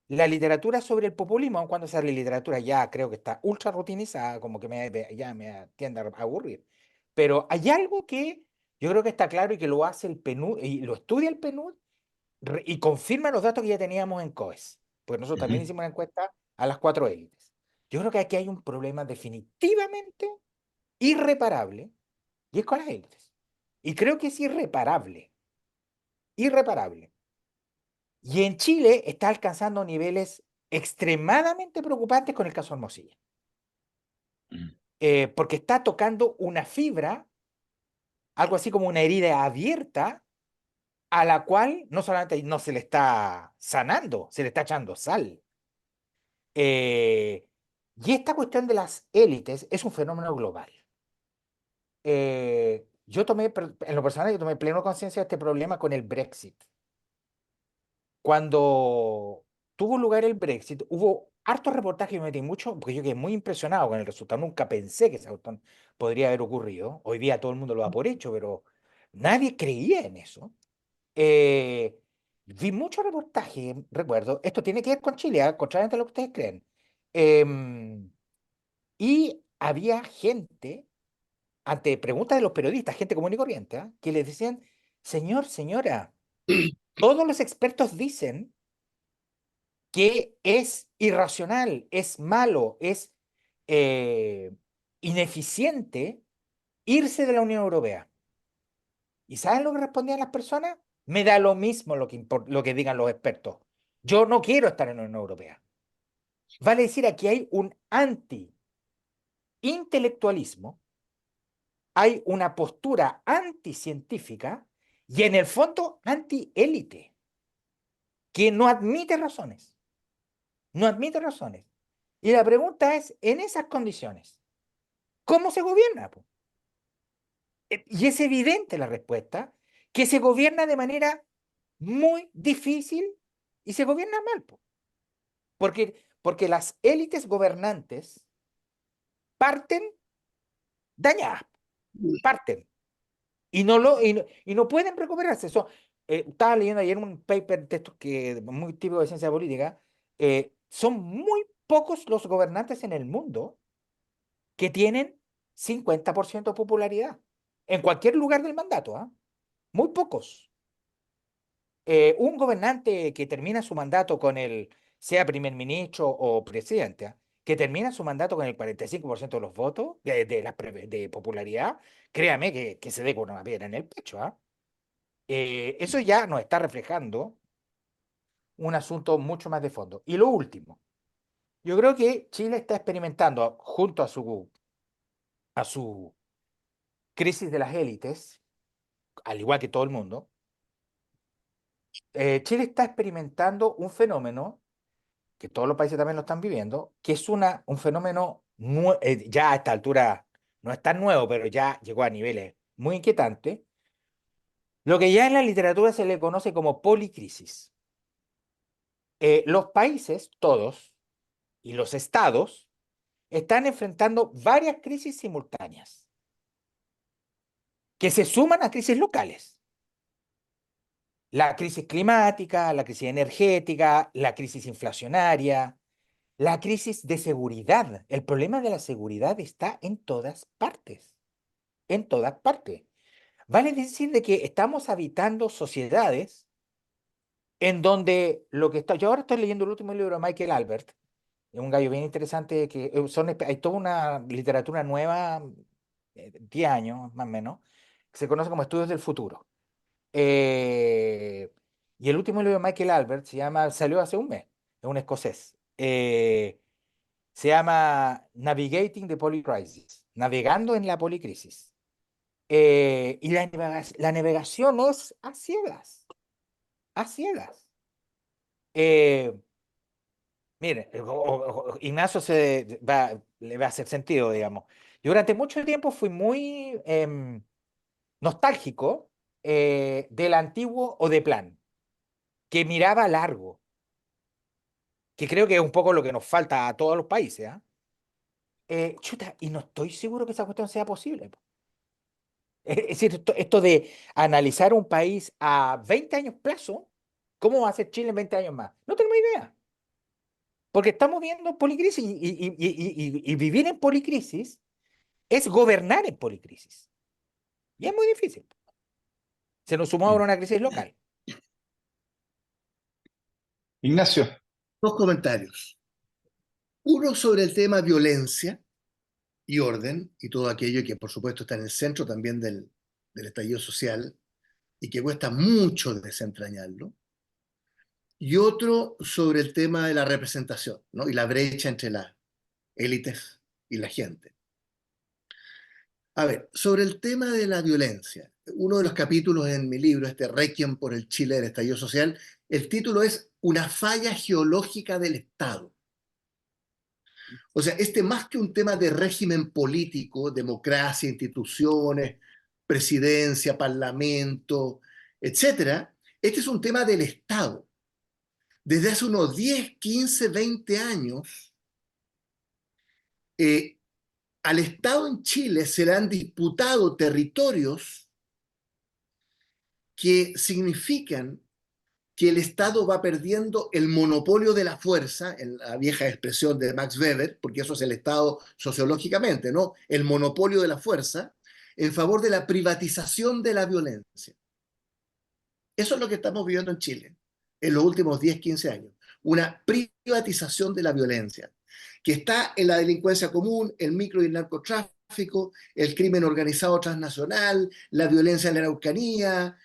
la literatura sobre el populismo, aun cuando esa literatura ya creo que está ultra rutinizada, como que ya me tiende a aburrir. Pero hay algo que yo creo que está claro y que lo hace el PNUD, y lo estudia el PNUD, y confirma los datos que ya teníamos en COES. Pues nosotros también Ujú. hicimos una encuesta a las 4 élites. Yo creo que aquí hay un problema definitivamente irreparable, y es con las élites. Y creo que es irreparable, irreparable. Y en Chile está alcanzando niveles extremadamente preocupantes con el caso Hermosilla, porque está tocando una fibra, algo así como una herida abierta, a la cual no solamente no se le está sanando, se le está echando sal. Eh, y esta cuestión de las élites es un fenómeno global. En lo personal, yo tomé pleno conciencia de este problema con el Brexit. Cuando tuvo lugar el Brexit, hubo hartos reportajes, y me metí mucho, porque yo quedé muy impresionado con el resultado. Nunca pensé que esa cuestión podría haber ocurrido. Hoy día todo el mundo lo da por hecho, pero nadie creía en eso. Eh, Vi muchos reportajes, recuerdo, esto tiene que ver con Chile, contrariamente a lo que ustedes creen. Em, y había gente, ante preguntas de los periodistas, gente común y corriente, que les decían, señor, señora, todos los expertos dicen que es irracional, es malo, es eh, ineficiente irse de la Unión Europea. ¿Y saben lo que respondían las personas? Me da lo mismo lo que digan los expertos. Yo no quiero estar en la Unión Europea. Vale decir, aquí hay un anti-intelectualismo, hay una postura anticientífica y en el fondo anti-élite, que no admite razones. No admite razones. Y la pregunta es, en esas condiciones, ¿cómo se gobierna, po? Y es evidente la respuesta, que se gobierna de manera muy difícil y se gobierna mal, po. Porque las élites gobernantes parten dañadas, parten, y no pueden recuperarse. Estaba leyendo ayer un paper de estos muy típico de ciencia política. Son muy pocos los gobernantes en el mundo que tienen 50% de popularidad en cualquier lugar del mandato, ¿ah? Muy pocos. Un gobernante que termina su mandato sea primer ministro o presidente, ¿ah? Que termina su mandato con el 45% de los votos de popularidad, créame que se dé con una piedra en el pecho, ¿ah? Eso ya nos está reflejando un asunto mucho más de fondo. Y lo último, yo creo que Chile está experimentando, junto a su crisis de las élites, al igual que todo el mundo, Chile está experimentando un fenómeno que todos los países también lo están viviendo, que es un fenómeno ya a esta altura no es tan nuevo, pero ya llegó a niveles muy inquietantes, lo que ya en la literatura se le conoce como policrisis. Los países, todos, y los estados, están enfrentando varias crisis simultáneas, que se suman a crisis locales. La crisis climática, la crisis energética, la crisis inflacionaria, la crisis de seguridad. El problema de la seguridad está en todas partes, en todas partes. Vale decir de que estamos habitando sociedades en donde lo que está, yo ahora estoy leyendo el último libro de Michael Albert, es un gallo bien interesante, que hay toda una literatura nueva, 10 años más o menos, que se conoce como Estudios del Futuro. Eh, y el último libro de Michael Albert salió hace un mes, es un escocés. Se llama Navigating the Polycrisis, navegando en la policrisis. Y la navegación es a ciegas, a ciegas. Eh, Mire, Ignacio le va a hacer sentido, digamos. Yo durante mucho tiempo fui muy nostálgico del antiguo Odeplan, que miraba largo, que creo que es un poco lo que nos falta a todos los países, ¿ah? Chuta, y no estoy seguro que esa cuestión sea posible, po. Es decir, esto de analizar un país a 20 años plazo, ¿cómo va a ser Chile en 20 años más? No tengo idea. Porque estamos viendo policrisis y vivir en policrisis es gobernar en policrisis. Y es muy difícil. Se nos sumó ahora una crisis local. Ignacio, Dos comentarios. Uno sobre el tema violencia y orden y todo aquello que por supuesto está en el centro también del estallido social y que cuesta mucho desentrañarlo. Y otro sobre el tema de la representación, ¿no? Y la brecha entre las élites y la gente. A ver, sobre el tema de la violencia, uno de los capítulos en mi libro, este Requiem por el Chile del estallido social, el título es Una falla geológica del Estado. O sea, este más que un tema de régimen político, democracia, instituciones, presidencia, parlamento, etcétera, este es un tema del Estado. Desde hace unos 10, 15, 20 años, eh, al Estado en Chile se le han disputado territorios que significan que el Estado va perdiendo el monopolio de la fuerza, en la vieja expresión de Max Weber, porque eso es el Estado sociológicamente, ¿no? El monopolio de la fuerza en favor de la privatización de la violencia. Eso es lo que estamos viviendo en Chile en los últimos 10, 15 años. Una privatización de la violencia, que está en la delincuencia común, el micro y el narcotráfico, el crimen organizado transnacional, la violencia en la Araucanía,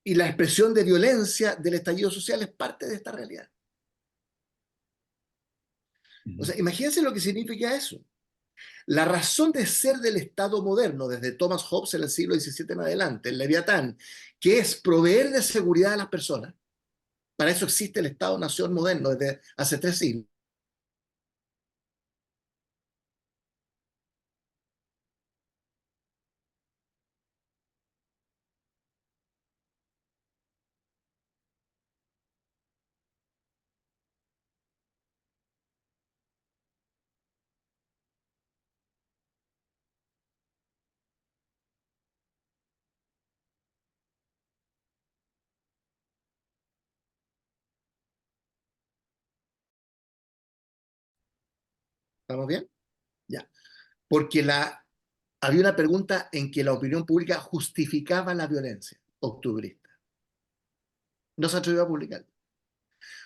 y la expresión de violencia del estallido social es parte de esta realidad. O sea, imagínense lo que significa eso. La razón de ser del Estado moderno, desde Thomas Hobbes en el siglo XVII en adelante, el Leviatán, que es proveer de seguridad a las personas, para eso existe el Estado-Nación moderno desde hace 3 siglos. ¿Estamos bien? Ya. Porque había una pregunta en que la opinión pública justificaba la violencia octubrista. No se atrevió a publicar.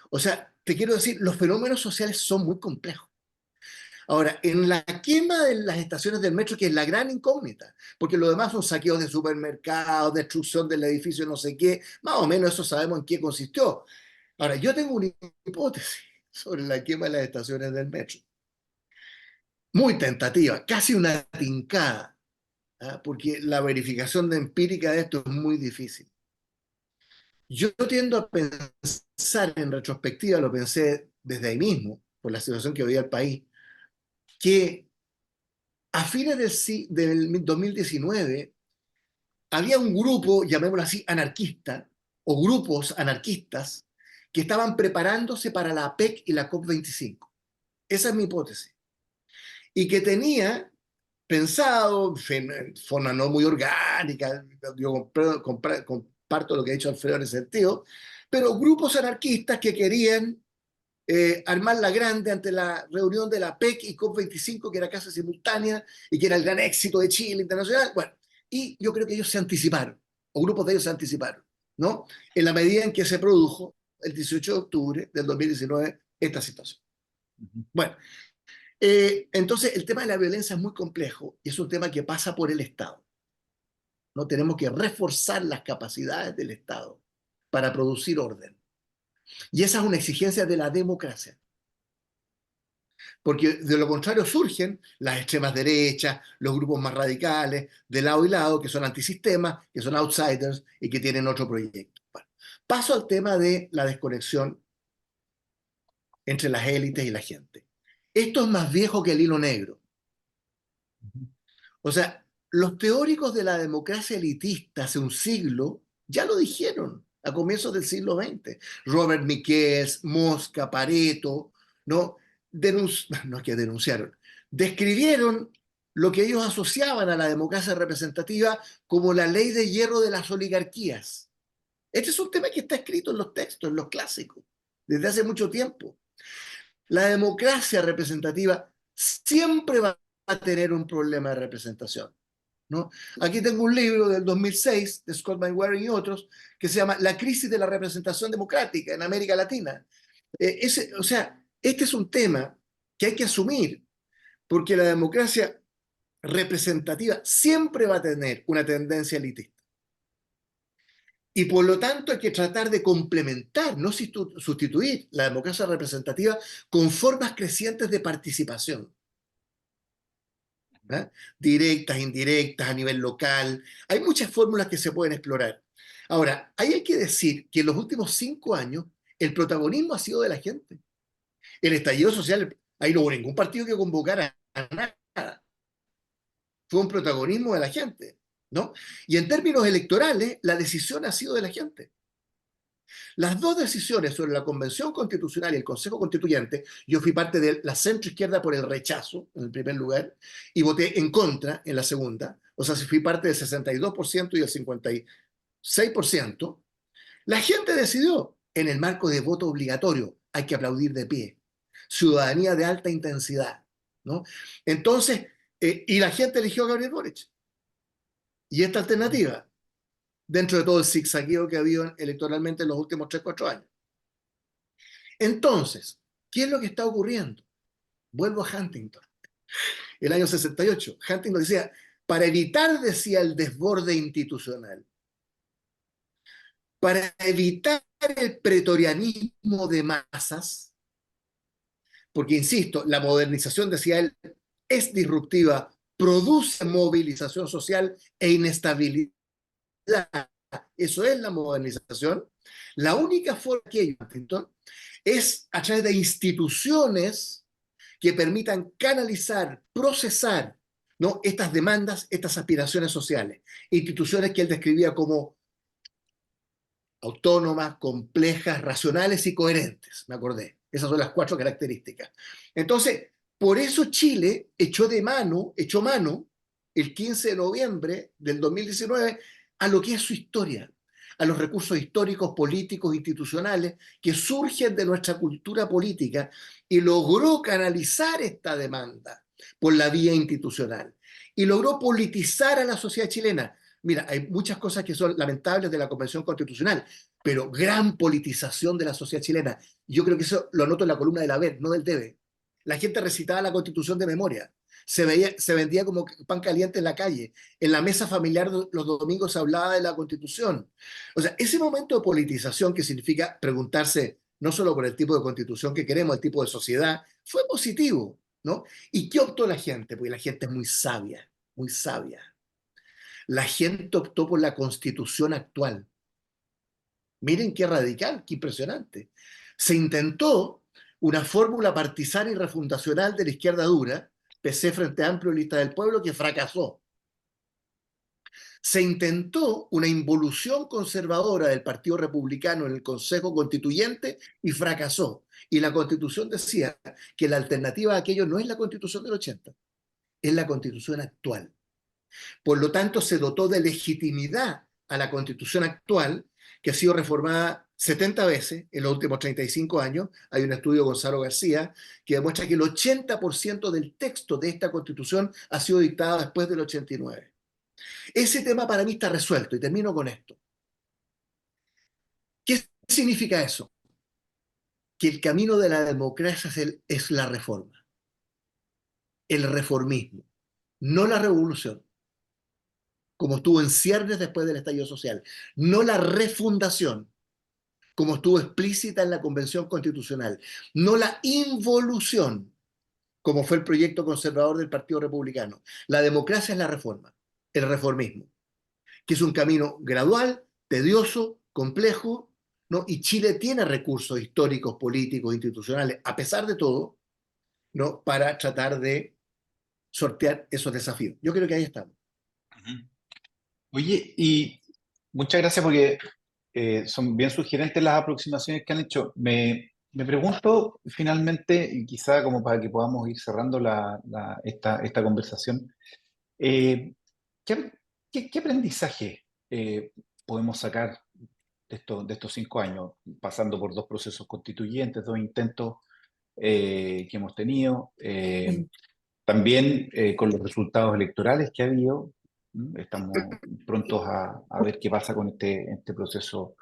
O sea, te quiero decir, los fenómenos sociales son muy complejos. Ahora, en la quema de las estaciones del metro, que es la gran incógnita, porque lo demás son saqueos de supermercados, destrucción del edificio no sé qué, más o menos eso sabemos en qué consistió. Ahora, yo tengo una hipótesis sobre la quema de las estaciones del metro, muy tentativa, casi una tincada, ¿ah? Porque la verificación de empírica de esto es muy difícil. Yo tiendo a pensar en retrospectiva, lo pensé desde ahí mismo, por la situación que vivía el país, que a fines del 2019 había un grupo, llamémoslo así, anarquista, o grupos anarquistas, que estaban preparándose para la APEC y la COP25. Esa es mi hipótesis. Y que tenía pensado, en forma no muy orgánica, yo comparto lo que ha dicho Alfredo en ese sentido, pero grupos anarquistas que querían armar la grande ante la reunión de la PEC y COP25, que era casi simultánea y que era el gran éxito de Chile internacional. Bueno, y yo creo que ellos se anticiparon, o grupos de ellos se anticiparon. ¿no? En la medida en que se produjo el 18 de octubre del 2019 esta situación. Bueno, entonces el tema de la violencia es muy complejo y es un tema que pasa por el Estado. ¿No? Tenemos que reforzar las capacidades del Estado para producir orden. Y esa es una exigencia de la democracia. Porque de lo contrario surgen las extremas derechas, los grupos más radicales, de lado y lado, que son antisistemas, que son outsiders y que tienen otro proyecto. Bueno, paso al tema de la desconexión entre las élites y la gente. Esto es más viejo que el hilo negro. O sea, los teóricos de la democracia elitista hace un siglo ya lo dijeron a comienzos del siglo XX. Robert Michels, Mosca, Pareto, ¿no? No es que denunciaron, describieron lo que ellos asociaban a la democracia representativa como la ley de hierro de las oligarquías. Este es un tema que está escrito en los textos, en los clásicos, desde hace mucho tiempo. La democracia representativa siempre va a tener un problema de representación, ¿no? Aquí tengo un libro del 2006 de Scott McWherry y otros que se llama La crisis de la representación democrática en América Latina. O sea, este es un tema que hay que asumir porque la democracia representativa siempre va a tener una tendencia elitista. Y por lo tanto hay que tratar de complementar, no sustituir la democracia representativa con formas crecientes de participación. ¿Eh? Directas, indirectas, a nivel local. Hay muchas fórmulas que se pueden explorar. Ahora, ahí hay que decir que en los últimos 5 años el protagonismo ha sido de la gente. El estallido social, ahí no hubo ningún partido que convocara a nada. Fue un protagonismo de la gente, ¿no? Y en términos electorales, la decisión ha sido de la gente. Las dos decisiones sobre la Convención Constitucional y el Consejo Constituyente, yo fui parte de la centroizquierda por el rechazo, en el primer lugar, y voté en contra en la segunda, o sea, si fui parte del 62% y del 56%, la gente decidió en el marco de voto obligatorio, hay que aplaudir de pie, ciudadanía de alta intensidad, ¿no? Entonces, y la gente eligió a Gabriel Boric. Y esta alternativa, dentro de todo el zigzagueo que ha habido electoralmente en los últimos 3 o 4 años. Entonces, ¿qué es lo que está ocurriendo? Vuelvo a Huntington. El año 68, Huntington decía, para evitar, decía, el desborde institucional, para evitar el pretorianismo de masas, porque, insisto, la modernización, decía él, es disruptiva, produce movilización social e inestabilidad. Eso es la modernización. La única forma que hay, Huntington, es a través de instituciones que permitan canalizar, procesar, ¿no? Estas demandas, estas aspiraciones sociales. Instituciones que él describía como autónomas, complejas, racionales y coherentes, me acordé. Esas son las 4 características. Entonces, por eso Chile echó mano el 15 de noviembre del 2019 a lo que es su historia, a los recursos históricos, políticos, institucionales que surgen de nuestra cultura política y logró canalizar esta demanda por la vía institucional y logró politizar a la sociedad chilena. Mira, hay muchas cosas que son lamentables de la Convención Constitucional, pero gran politización de la sociedad chilena. Yo creo que eso lo anoto en la columna del haber, no del debe. La gente recitaba la Constitución de memoria. Se vendía como pan caliente en la calle. En la mesa familiar los domingos se hablaba de la Constitución. O sea, ese momento de politización que significa preguntarse no solo por el tipo de constitución que queremos, el tipo de sociedad, fue positivo, ¿no? ¿Y qué optó la gente? Porque la gente es muy sabia, muy sabia. La gente optó por la constitución actual. Miren qué radical, qué impresionante. Se intentó una fórmula partisana y refundacional de la izquierda dura, PC, Frente Amplio y Lista del Pueblo, que fracasó. Se intentó una involución conservadora del Partido Republicano en el Consejo Constituyente y fracasó. Y la Constitución decía que la alternativa a aquello no es la Constitución del 80, es la Constitución actual. Por lo tanto, se dotó de legitimidad a la Constitución actual, que ha sido reformada 70 veces en los últimos 35 años. Hay un estudio de Gonzalo García que demuestra que el 80% del texto de esta Constitución ha sido dictado después del 89. Ese tema para mí está resuelto y termino con esto. significa eso? Que el camino de la democracia es la reforma, el reformismo, no la revolución, como estuvo en ciernes después del estallido social, no la refundación, como estuvo explícita en la Convención Constitucional, no la involución, como fue el proyecto conservador del Partido Republicano. La democracia es la reforma, el reformismo, que es un camino gradual, tedioso, complejo, ¿no? Y Chile tiene recursos históricos, políticos, institucionales, a pesar de todo, ¿no? Para tratar de sortear esos desafíos. Yo creo que ahí estamos. Ujú. Oye, y muchas gracias porque son bien sugerentes las aproximaciones que han hecho. Me pregunto finalmente, y quizá como para que podamos ir cerrando esta conversación, eh, ¿qué, qué aprendizaje podemos sacar de estos 5 años, pasando por dos procesos constituyentes, dos intentos que hemos tenido? También con los resultados electorales que ha habido, ¿m? Estamos prontos a ver qué pasa con este proceso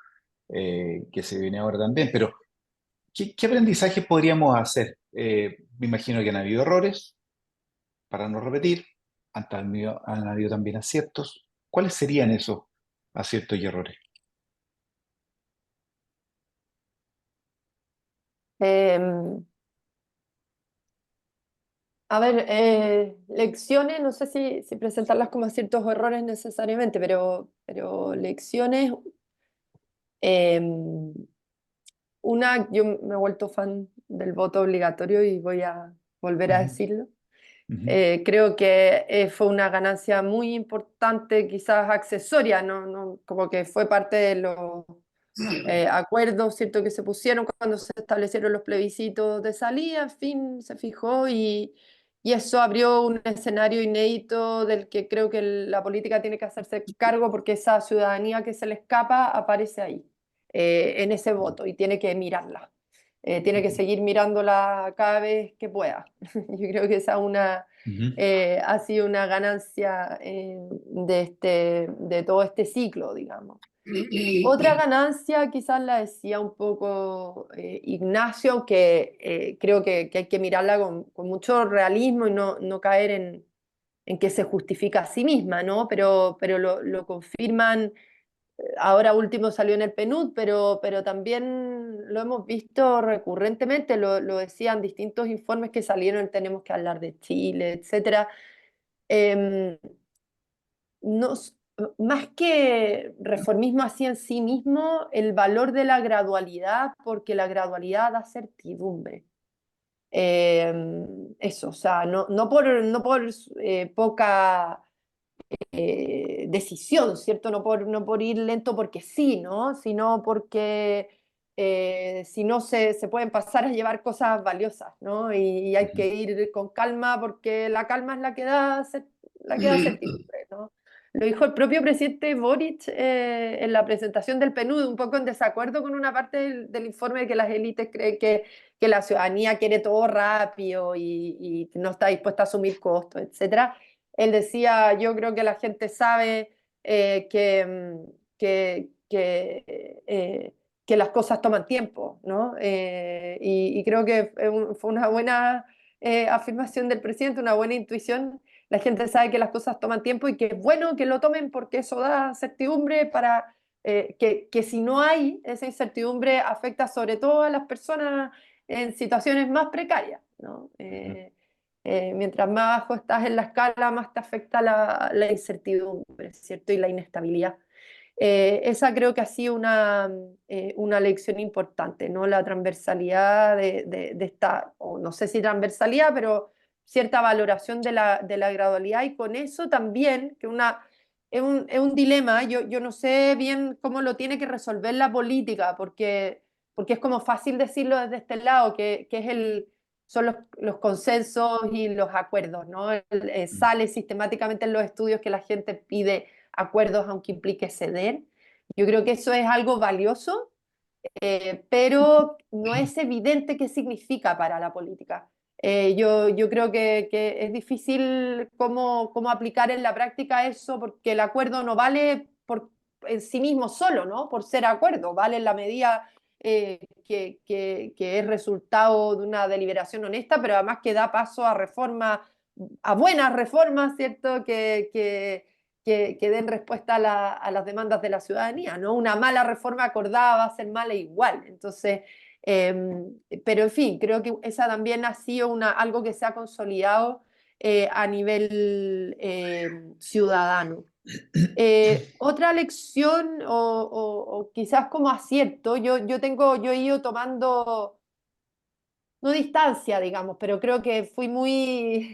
que se viene ahora también. Pero, qué aprendizaje podríamos hacer? Me imagino que han habido errores, para no repetir, han habido también aciertos. ¿Cuáles serían esos aciertos y errores? Em, a ver, lecciones, no sé si presentarlas como ciertos errores necesariamente, pero lecciones, em, una, yo me he vuelto fan del voto obligatorio y voy a volver a Ujú, decirlo. ujú, Creo que fue una ganancia muy importante, quizás accesoria, como que fue parte de los acuerdos, ¿cierto? Que se pusieron cuando se establecieron los plebiscitos de salida, en fin, se fijó y eso abrió un escenario inédito del que creo que la política tiene que hacerse cargo porque esa ciudadanía que se le escapa aparece ahí, en ese voto y tiene que mirarla. Tiene que seguir mirándola cada vez que pueda. Yo creo que esa ujú, ha sido una ganancia de todo este ciclo, digamos. Otra ganancia, quizás la decía un poco Ignacio, que creo que hay que mirarla con mucho realismo y no caer en que se justifica a sí misma, ¿no? Pero lo confirman, ahora último salió en el PNUD, pero también lo hemos visto recurrentemente, lo decían distintos informes que salieron, tenemos que hablar de Chile, etcétera. Em, nos- Más que reformismo así en sí mismo, el valor de la gradualidad, porque la gradualidad da certidumbre. Eh, Eso, o sea, no por poca decisión, ¿cierto? No por ir lento porque sí, ¿no? Sino porque si no se pueden pasar a llevar cosas valiosas, ¿no? Y hay ujú. que ir con calma porque la calma es la que da certidumbre, ¿no? Lo dijo el propio presidente Boric en la presentación del PNUD, un poco en desacuerdo con una parte del informe de que las élites creen que la ciudadanía quiere todo rápido y no está dispuesta a asumir costos, etcétera. Él decía, yo creo que la gente sabe que las cosas toman tiempo, ¿no? Y creo que fue una buena afirmación del presidente, una buena intuición. La gente sabe que las cosas toman tiempo y que es bueno que lo tomen porque eso da certidumbre para que si no hay esa incertidumbre afecta sobre todo a las personas en situaciones más precarias, ¿no? Mientras más abajo estás en la escala, más te afecta la incertidumbre, ¿cierto? Y la inestabilidad. Esa creo que ha sido una lección importante, ¿no? La transversalidad de esta, o no sé si transversalidad, pero cierta valoración de la gradualidad y con eso también, que es un dilema, yo no sé bien cómo lo tiene que resolver la política, porque es como fácil decirlo desde este lado, que son los consensos y los acuerdos, ¿no? Sale sistemáticamente en los estudios que la gente pide acuerdos aunque implique ceder. Yo creo que eso es algo valioso, pero no es evidente qué significa para la política. Yo creo que es difícil cómo aplicar en la práctica eso, porque el acuerdo no vale en sí mismo solo, ¿no? Por ser acuerdo, vale en la medida que es resultado de una deliberación honesta, pero además que da paso a reformas, a buenas reformas, ¿cierto? Que den respuesta a las demandas de la ciudadanía, ¿no? Una mala reforma acordada va a ser mala igual. Entonces, pero en fin, creo que esa también ha sido algo que se ha consolidado a nivel ciudadano. Otra lección o quizás como acierto, yo he ido tomando, no distancia, digamos, pero creo que fui muy,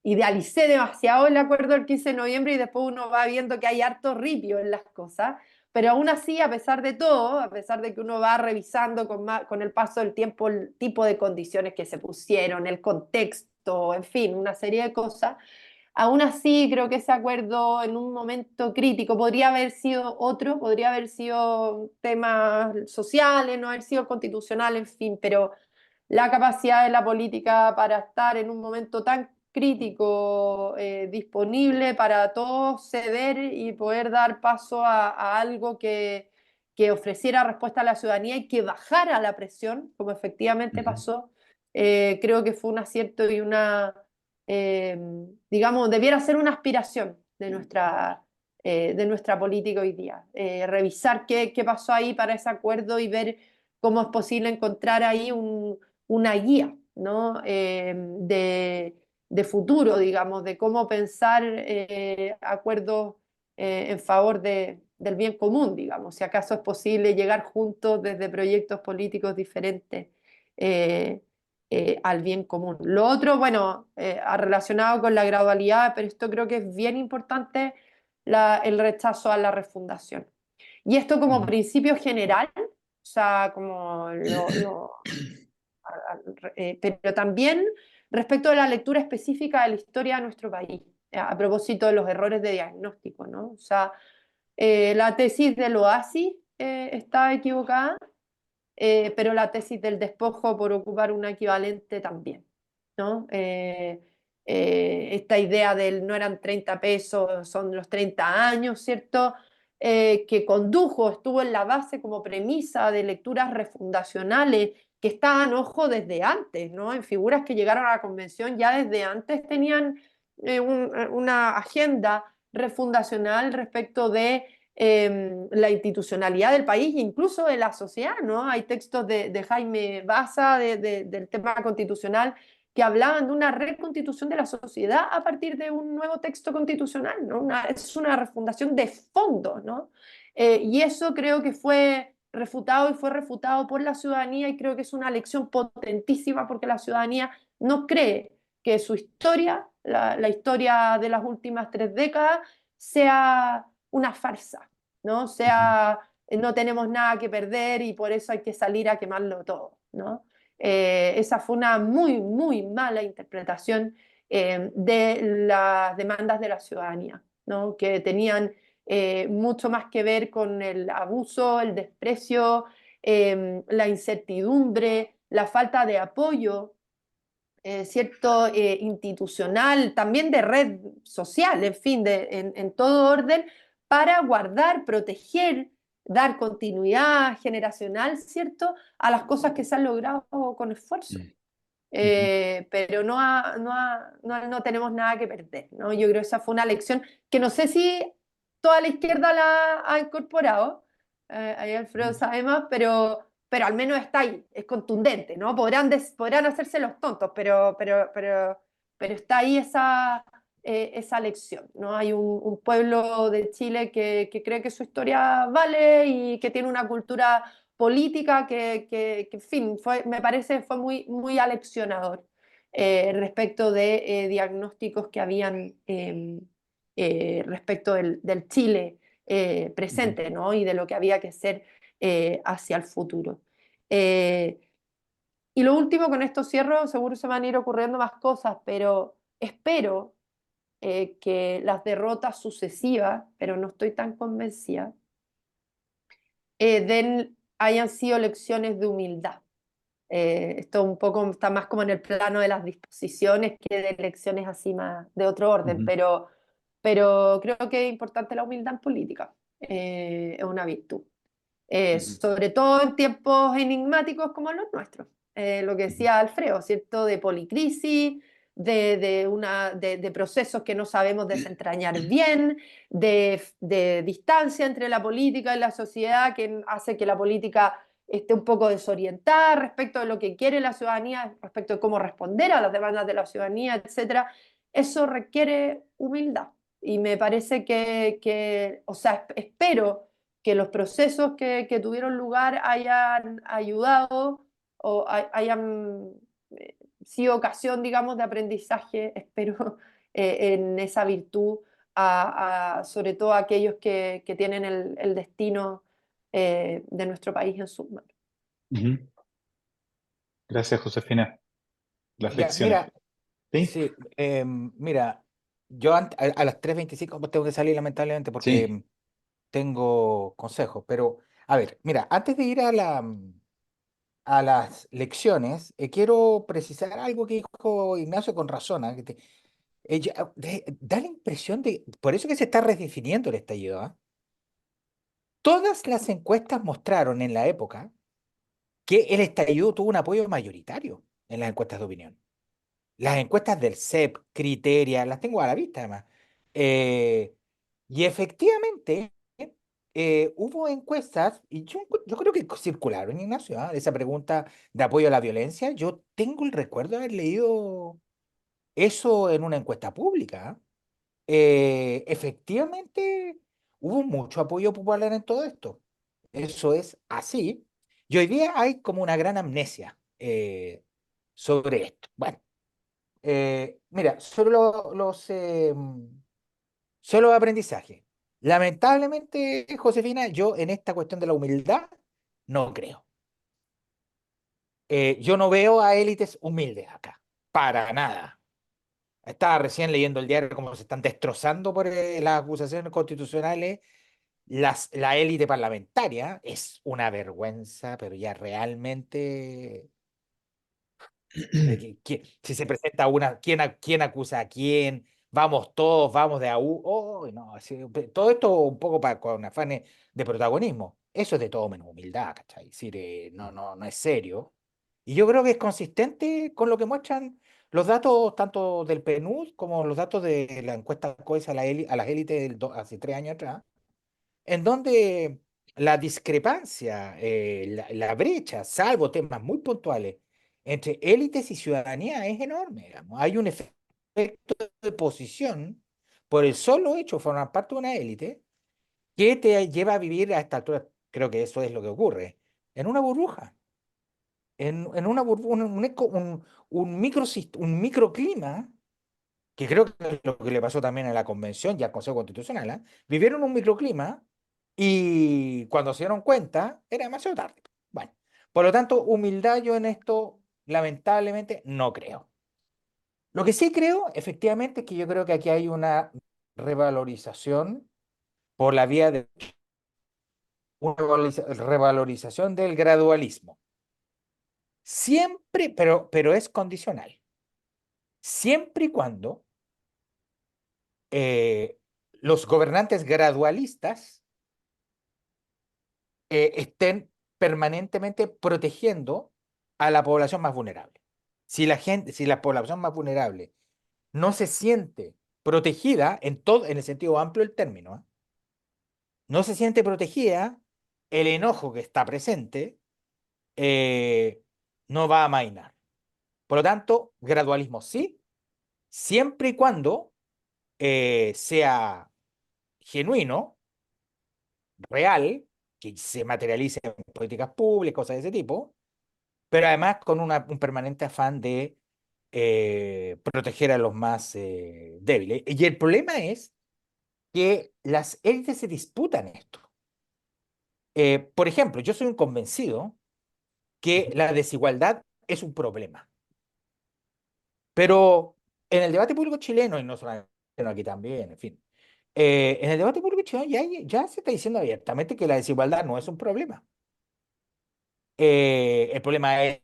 idealicé demasiado el acuerdo del 15 de noviembre y después uno va viendo que hay harto ripio en las cosas, pero aún así, a pesar de todo, a pesar de que uno va revisando con el paso del tiempo el tipo de condiciones que se pusieron, el contexto, en fin, una serie de cosas. Aún así, creo que ese acuerdo en un momento crítico podría haber sido otro, podría haber sido temas sociales, no haber sido constitucional, en fin, pero la capacidad de la política para estar en un momento tan crítico, disponible para todos ceder y poder dar paso a algo que ofreciera respuesta a la ciudadanía y que bajara la presión, como efectivamente pasó, creo que fue un acierto y eh, digamos, debiera ser una aspiración de nuestra política hoy día. Revisar qué pasó ahí para ese acuerdo y ver cómo es posible encontrar ahí una guía, ¿no? De futuro, digamos, de cómo pensar acuerdos en favor del bien común, digamos, si acaso es posible llegar juntos desde proyectos políticos diferentes al bien común. Lo otro, bueno, relacionado con la gradualidad, pero esto creo que es bien importante, el rechazo a la refundación. Y esto como principio general, o sea, como pero también respecto de la lectura específica de la historia de nuestro país, a propósito de los errores de diagnóstico, ¿no? O sea, la tesis del oasis está equivocada, pero la tesis del despojo, por ocupar una equivalente, también, ¿no? Esta idea del no eran 30 pesos, son los 30 años, ¿cierto? Que condujo, estuvo en la base como premisa de lecturas refundacionales que estaban, ojo, desde antes, ¿no? En figuras que llegaron a la convención ya desde antes tenían una agenda refundacional respecto de la institucionalidad del país e incluso de la sociedad, ¿no? Hay textos de Jaime Baza del tema constitucional que hablaban de una reconstitución de la sociedad a partir de un nuevo texto constitucional, ¿no? Es una refundación de fondo, ¿no? Y eso creo que fue refutado y fue refutado por la ciudadanía y creo que es una lección potentísima porque la ciudadanía no cree que su historia, la historia de las últimas 3 décadas, sea una farsa, ¿no? Sea, no tenemos nada que perder y por eso hay que salir a quemarlo todo, ¿no? Esa fue una muy, muy mala interpretación de las demandas de la ciudadanía, ¿no? Que tenían mucho más que ver con el abuso, el desprecio, la incertidumbre, la falta de apoyo, cierto, institucional, también de red social, en fin, en todo orden, para guardar, proteger, dar continuidad generacional, ¿cierto?, a las cosas que se han logrado con esfuerzo. Pero no tenemos nada que perder, ¿no? Yo creo que esa fue una lección que no sé si toda la izquierda la ha incorporado, ahí Alfredo sabe más, pero al menos está ahí, es contundente, ¿no? Podrán hacerse los tontos, pero está ahí esa lección, ¿no? Hay un pueblo de Chile que cree que su historia vale y que tiene una cultura política en fin, me parece fue muy, muy aleccionador respecto de diagnósticos que habían respecto del Chile presente, ¿no? Y de lo que había que hacer hacia el futuro. Y lo último, con esto cierro, seguro se van a ir ocurriendo más cosas, pero espero que las derrotas sucesivas, pero no estoy tan convencida, hayan sido lecciones de humildad. Esto un poco está más como en el plano de las disposiciones que de lecciones así más de otro orden, pero creo que es importante la humildad en política, es una virtud. Ujú. sobre todo en tiempos enigmáticos como los nuestros. Lo que Ujú. decía Alfredo, ¿cierto? De policrisis, de procesos que no sabemos desentrañar bien, de distancia entre la política y la sociedad que hace que la política esté un poco desorientada respecto de lo que quiere la ciudadanía, respecto de cómo responder a las demandas de la ciudadanía, etcétera. Eso requiere humildad. Y me parece o sea, espero que los procesos que tuvieron lugar hayan ayudado o hayan sido ocasión, digamos, de aprendizaje, espero, en esa virtud, sobre todo a aquellos que tienen el destino de nuestro país en sus manos. Ujú. Gracias, Josefina. Ya, Reflexiones. mira, ¿Sí? sí, mira, yo a las 3:25 tengo que salir lamentablemente porque Sí. tengo consejos, pero a ver, mira, antes de ir a las lecciones, quiero precisar algo que dijo Ignacio con razón, ¿ah? Da la impresión de, por eso que se está redefiniendo el estallido, ¿ah? Todas las encuestas mostraron en la época que el estallido tuvo un apoyo mayoritario en las encuestas de opinión. Las encuestas del CEP, Criteria, las tengo a la vista además. Eh, y efectivamente, hubo encuestas, y yo creo que circularon, Ignacio, ¿ah? Esa pregunta de apoyo a la violencia. Yo tengo el recuerdo de haber leído eso en una encuesta pública. ¿Ah? Efectivamente, hubo mucho apoyo popular en todo esto. Eso es así. Y hoy día hay como una gran amnesia sobre esto. Bueno. Mira, solo aprendizaje. Lamentablemente, Josefina, yo en esta cuestión de la humildad no creo. Yo no veo a élites humildes acá, para nada. Estaba recién leyendo el diario cómo se están destrozando por las acusaciones constitucionales. La élite parlamentaria es una vergüenza, pero ya realmente si se presenta una, ¿quién acusa a quién? Vamos todos, vamos de a u. Oh, no, todo esto un poco con afanes de protagonismo. Eso es de todo menos humildad, ¿cachai? Es decir, no es serio. Y yo creo que es consistente con lo que muestran los datos tanto del PNUD como los datos de la encuesta COES a las élites hace 3 años atrás, en donde la discrepancia, la brecha, salvo temas muy puntuales, entre élites y ciudadanía es enorme, digamos. Hay un efecto de posición por el solo hecho de formar parte de una élite que te lleva a vivir a esta altura, creo que eso es lo que ocurre, en una burbuja, en una burbuja, un microclima, que creo que es lo que le pasó también a la Convención y al Consejo Constitucional, ¿ah? Vivieron un microclima y cuando se dieron cuenta era demasiado tarde. Bueno, por lo tanto, humildad yo en esto lamentablemente no creo. Lo que sí creo, efectivamente, es que yo creo que aquí hay una revalorización por la vía de una revalorización del gradualismo. Siempre, pero es condicional. Siempre y cuando eh, los gobernantes gradualistas estén permanentemente protegiendo a la población más vulnerable. Si la población más vulnerable no se siente protegida en el sentido amplio del término, ¿eh? No se siente protegida, el enojo que está presente eh, no va a amainar. Por lo tanto, gradualismo sí, siempre y cuando sea genuino, real, que se materialice en políticas públicas, cosas de ese tipo, pero además con un permanente afán de proteger a los más débiles. Y el problema es que las élites se disputan esto. Por ejemplo, yo soy un convencido que la desigualdad es un problema, pero en el debate público chileno, y no solamente aquí también, en fin, en el debate público chileno ya se está diciendo abiertamente que la desigualdad no es un problema. El problema es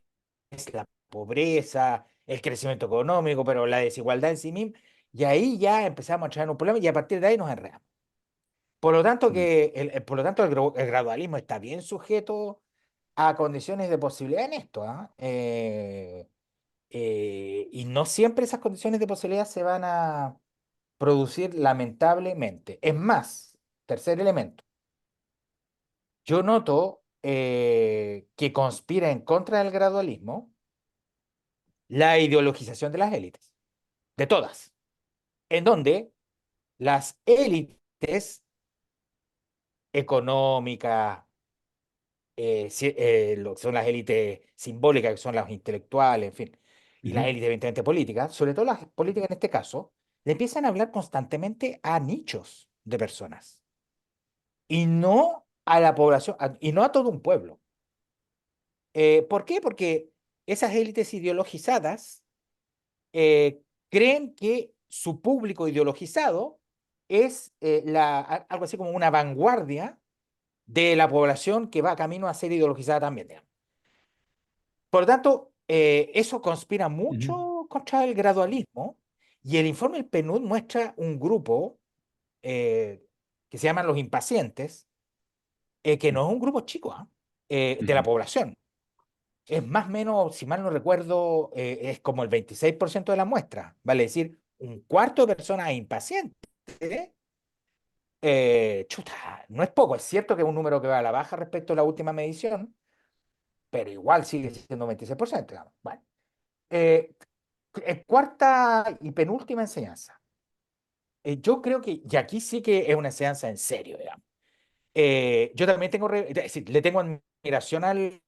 la pobreza, el crecimiento económico, pero la desigualdad en sí misma, y ahí ya empezamos a entrar en un problema y a partir de ahí nos enredamos. Por lo tanto, Mm. por lo tanto el gradualismo está bien sujeto a condiciones de posibilidad en esto, ¿ah? Y no siempre esas condiciones de posibilidad se van a producir lamentablemente. Es más, tercer elemento, yo noto que conspira en contra del gradualismo la ideologización de las élites, de todas, en donde las élites económicas, lo que son las élites simbólicas, que son las intelectuales, en fin, y las Ujú. élites evidentemente políticas, sobre todo las políticas en este caso, le empiezan a hablar constantemente a nichos de personas y no a la población, y no a todo un pueblo. ¿Por qué? Porque esas élites ideologizadas creen que su público ideologizado es algo así como una vanguardia de la población que va camino a ser ideologizada también, digamos. Por lo tanto, eso conspira Ujú. mucho contra el gradualismo y el informe del PNUD muestra un grupo eh, que se llaman los impacientes, que no es un grupo chico, ¿ah? De la Ujú. población. Es más o menos, si mal no recuerdo, es como el 26% de la muestra, vale decir, un cuarto de personas impacientes. Chuta, no es poco, es cierto que es un número que va a la baja respecto a la última medición, pero igual sigue siendo un 26%, digamos. Bueno, eh, cuarta y penúltima enseñanza. Yo creo que, y aquí sí que es una enseñanza en serio, digamos. Yo también tengo, es decir, le tengo admiración al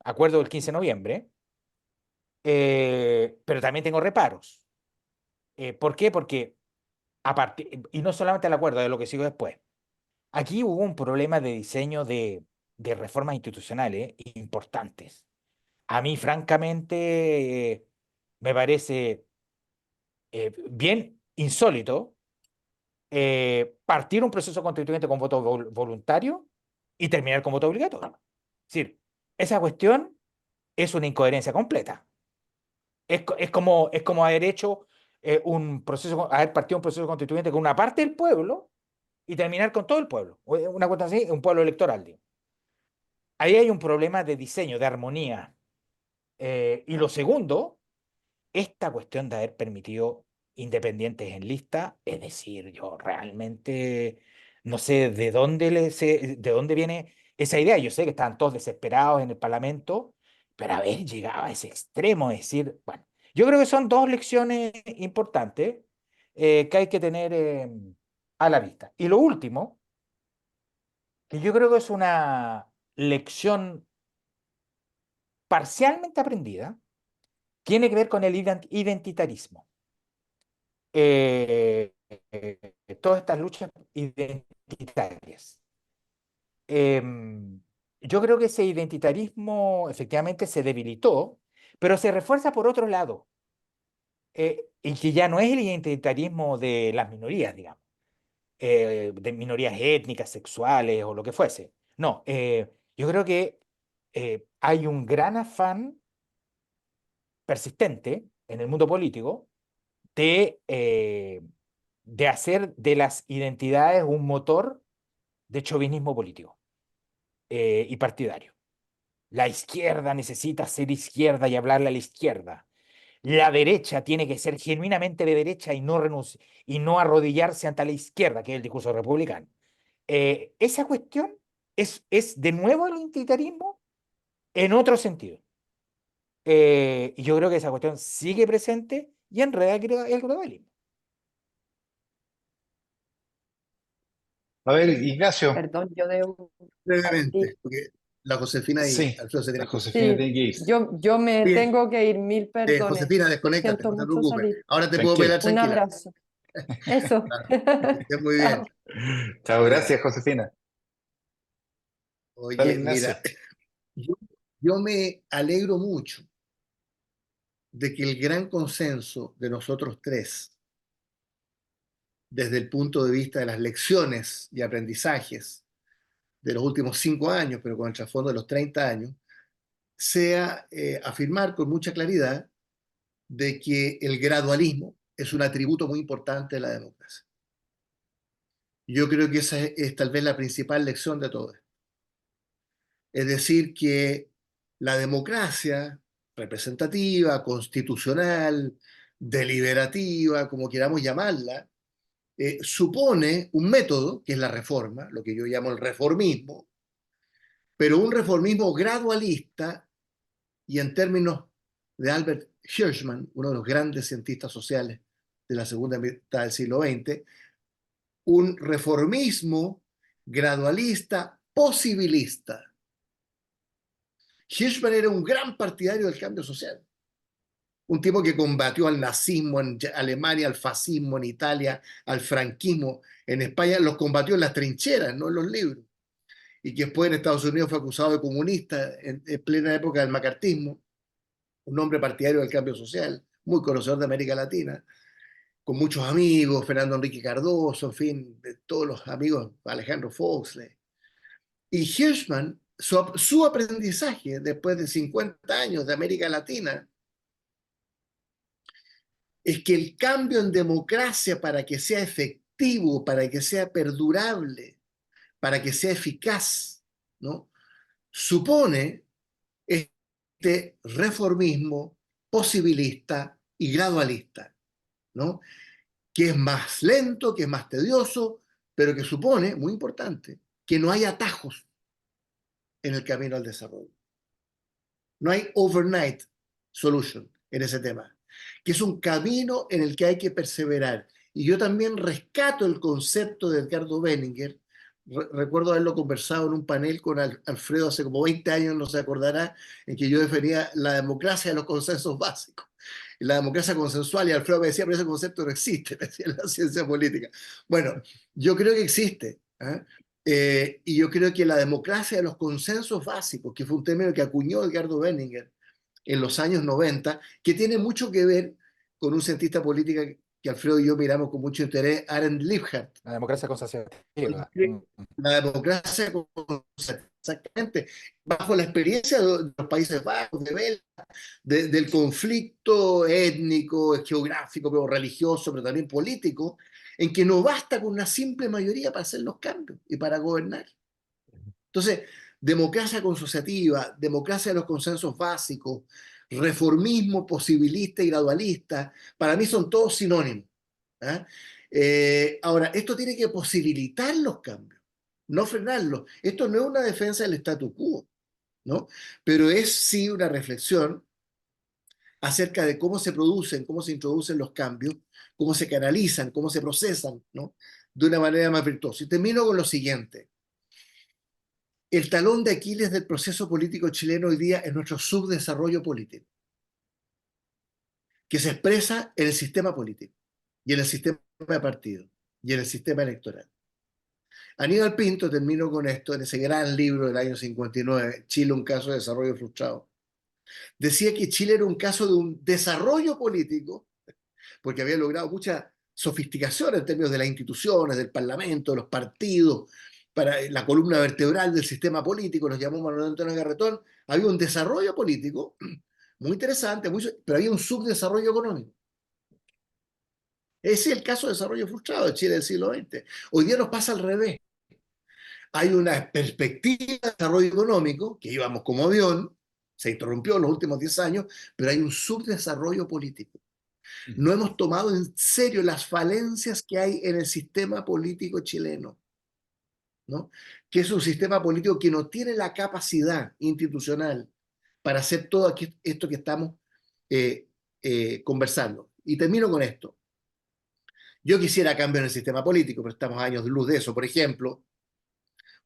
acuerdo del 15 de noviembre, pero también tengo reparos. ¿Por qué? Porque, y no solamente al acuerdo, de lo que sigo después, aquí hubo un problema de diseño de reformas institucionales importantes. A mí, francamente, me parece bien insólito partir un proceso constituyente con voto voluntario y terminar con voto obligatorio. Es decir, esa cuestión es una incoherencia completa. Es como haber hecho un proceso, haber partido un proceso constituyente con una parte del pueblo y terminar con todo el pueblo. Una cuestión así, un pueblo electoral, digo. Ahí hay un problema de diseño, de armonía. Y lo segundo, esta cuestión de haber permitido independientes en lista, es decir, yo realmente no sé de dónde viene esa idea. Yo sé que estaban todos desesperados en el Parlamento, pero haber llegado a ese extremo, es decir, bueno, yo creo que son dos lecciones importantes que hay que tener a la vista. Y lo último, que yo creo que es una lección parcialmente aprendida, tiene que ver con el identitarismo. Todas estas luchas identitarias. Yo creo que ese identitarismo efectivamente se debilitó, pero se refuerza por otro lado, y que ya no es el identitarismo de las minorías, digamos, de minorías étnicas, sexuales o lo que fuese. No, yo creo que hay un gran afán persistente en el mundo político de hacer de las identidades un motor de chauvinismo político y partidario. La izquierda necesita ser izquierda y hablarle a la izquierda. La derecha tiene que ser genuinamente de derecha y no arrodillarse ante la izquierda, que es el discurso republicano. Esa cuestión es de nuevo el identitarismo en otro sentido. Y yo creo que esa cuestión sigue presente y enreda el globalismo. A ver, Ignacio. Perdón, yo debo Brevemente, partir. porque la Josefina y Sí, Alfredo se la tienen que ir. Josefina Sí, tiene que ir. yo me Bien, tengo que ir, mil perdones. Josefina, desconéctate, Siento no te mucho preocupes. salir. Ahora te puedo Tranquila. pelar Un tranquila. abrazo. Eso. Claro, que estés muy bien. Chao. Chao, Ya. gracias, Josefina. Dale, Oye, Ignacio. mira, yo, yo me alegro mucho de que el gran consenso de nosotros tres, desde el punto de vista de las lecciones y aprendizajes de los últimos 5 años, pero con el trasfondo de los 30 años, sea afirmar con mucha claridad de que el gradualismo es un atributo muy importante de la democracia. Yo creo que esa es tal vez la principal lección de todo esto. Es decir, que la democracia representativa, constitucional, deliberativa, como queramos llamarla, supone un método, que es la reforma, lo que yo llamo el reformismo, pero un reformismo gradualista y en términos de Albert Hirschman, uno de los grandes cientistas sociales de la segunda mitad del siglo XX, un reformismo gradualista posibilista. Hirschman era un gran partidario del cambio social, un tipo que combatió al nazismo en Alemania, al fascismo en Italia, al franquismo en España, los combatió en las trincheras, no en los libros, y que después en Estados Unidos fue acusado de comunista en plena época del macartismo, un hombre partidario del cambio social, muy conocedor de América Latina, con muchos amigos, Fernando Enrique Cardoso, en fin, de todos los amigos, Alejandro Foxley. Y Hirschman, su aprendizaje después de 50 años de América Latina, es que el cambio en democracia para que sea efectivo, para que sea perdurable, para que sea eficaz, ¿no? Supone este reformismo posibilista y gradualista, ¿no? Que es más lento, que es más tedioso, pero que supone, muy importante, que no hay atajos en el camino al desarrollo. No hay overnight solution en ese tema, que es un camino en el que hay que perseverar. Y yo también rescato el concepto de Edgardo Benninger. Recuerdo haberlo conversado en un panel con Alfredo hace como 20 años, no se acordará, en que yo defendía la democracia de los consensos básicos. Y la democracia consensual, y Alfredo me decía, pero ese concepto no existe, me decía, en la ciencia política. Bueno, yo creo que existe. ¿Eh? Y yo creo que la democracia de los consensos básicos, que fue un término que acuñó Edgardo Benninger en los años 90, que tiene mucho que ver con un cientista político que Alfredo y yo miramos con mucho interés, Arendt Leibhardt. La democracia consensual. La democracia, exactamente, bajo la experiencia de los Países Bajos, de Bélgica, del conflicto étnico, geográfico, pero religioso, pero también político, en que no basta con una simple mayoría para hacer los cambios y para gobernar. Entonces, democracia consociativa, democracia de los consensos básicos, reformismo posibilista y gradualista, para mí son todos sinónimos. ¿Ah? Ahora, esto tiene que posibilitar los cambios, no frenarlos. Esto no es una defensa del statu quo, ¿no? Pero es sí una reflexión acerca de cómo se producen, cómo se introducen los cambios, cómo se canalizan, cómo se procesan, ¿no? De una manera más virtuosa. Y termino con lo siguiente. El talón de Aquiles del proceso político chileno hoy día es nuestro subdesarrollo político, que se expresa en el sistema político, y en el sistema de partido, y en el sistema electoral. Aníbal Pinto, termino con esto, en ese gran libro del año 59, Chile, un caso de desarrollo frustrado, decía que Chile era un caso de un desarrollo político, porque había logrado mucha sofisticación en términos de las instituciones, del parlamento, de los partidos, para la columna vertebral del sistema político, los llamó Manuel Antonio Garretón, había un desarrollo político muy interesante, pero había un subdesarrollo económico. Ese es el caso de desarrollo frustrado de Chile del siglo XX. Hoy día nos pasa al revés. Hay una perspectiva de desarrollo económico, que íbamos como avión, se interrumpió en los últimos 10 años, pero hay un subdesarrollo político. No hemos tomado en serio las falencias que hay en el sistema político chileno, ¿no? Que es un sistema político que no tiene la capacidad institucional para hacer todo esto que estamos conversando. Y termino con esto. Yo quisiera cambio en el sistema político, pero estamos a años de luz de eso. Por ejemplo,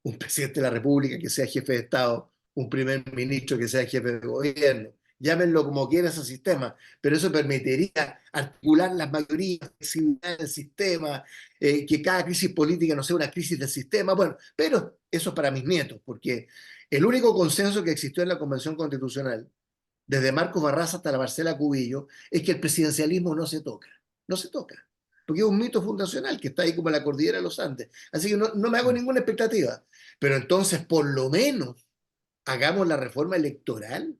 un presidente de la República que sea jefe de Estado, un primer ministro que sea jefe de gobierno. Llámenlo como quieran ese sistema, pero eso permitiría articular las mayorías, flexibilidad del sistema, que cada crisis política no sea una crisis del sistema. Bueno, pero eso es para mis nietos, porque el único consenso que existió en la Convención Constitucional, desde Marcos Barraza hasta la Marcela Cubillo, es que el presidencialismo no se toca, no se toca, porque es un mito fundacional que está ahí como la cordillera de los Andes. Así que no me hago ninguna expectativa. Pero entonces, por lo menos, hagamos la reforma electoral.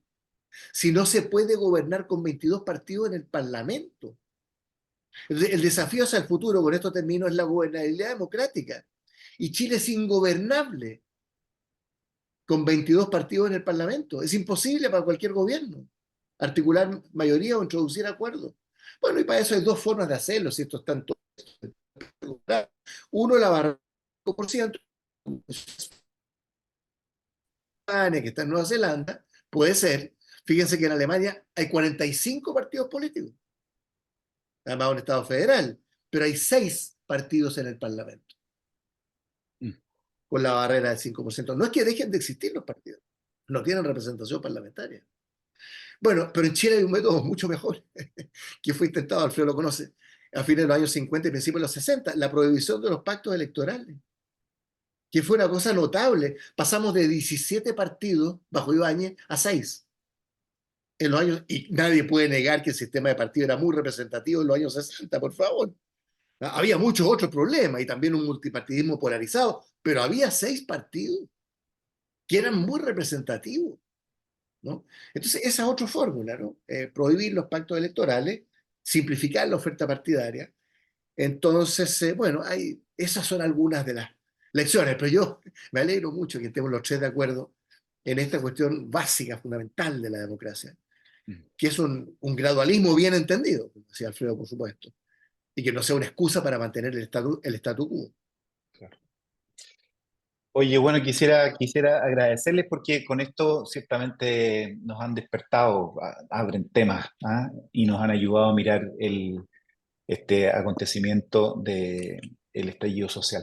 Si no se puede gobernar con 22 partidos en el Parlamento, Entonces, el desafío hacia el futuro, con esto termino, es la gobernabilidad democrática. Y Chile es ingobernable con 22 partidos en el Parlamento. Es imposible para cualquier gobierno articular mayoría o introducir acuerdos. Bueno, y para eso hay dos formas de hacerlo, si esto está en todo. Uno, la barra 5%, que está en Nueva Zelanda, puede ser. Fíjense que en Alemania hay 45 partidos políticos, además un Estado federal, pero hay 6 partidos en el Parlamento, con la barrera del 5%. No es que dejen de existir los partidos, no tienen representación parlamentaria. Bueno, pero en Chile hay un método mucho mejor, que fue intentado, Alfredo lo conoce, a fines de los años 50 y principios de los 60, la prohibición de los pactos electorales, que fue una cosa notable. Pasamos de 17 partidos bajo Ibáñez a 6 en los años, y nadie puede negar que el sistema de partidos era muy representativo en los años 60, por favor. Había muchos otros problemas y también un multipartidismo polarizado, pero había 6 partidos que eran muy representativos, ¿no? Entonces, esa es otra fórmula, ¿no? Prohibir los pactos electorales, simplificar la oferta partidaria. Entonces, bueno, esas son algunas de las lecciones, pero yo me alegro mucho que estemos los tres de acuerdo en esta cuestión básica, fundamental de la democracia, que es un gradualismo bien entendido, como decía Alfredo, por supuesto, y que no sea una excusa para mantener el statu quo. Claro. Oye, bueno, quisiera agradecerles porque con esto ciertamente nos han despertado, abren temas, ¿ah? Y nos han ayudado a mirar este acontecimiento del estallido social.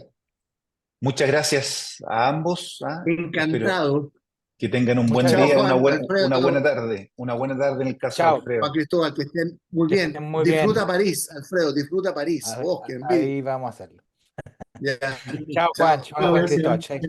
Muchas gracias a ambos, ¿ah? Espero Encantado. que tengan un buen Muchas Chao, día, gracias. Juan, una buena Alfredo, tarde, una buena tarde en el caso de Chao. Juan Alfredo. Cristóbal, que estén muy Que bien. estén muy Disfruta bien. París, Alfredo, disfruta París. Oh, qué envidia. Ahí vamos a hacerlo. Ya. Chao, Juan. Chao. Chao, Juan Cristóbal.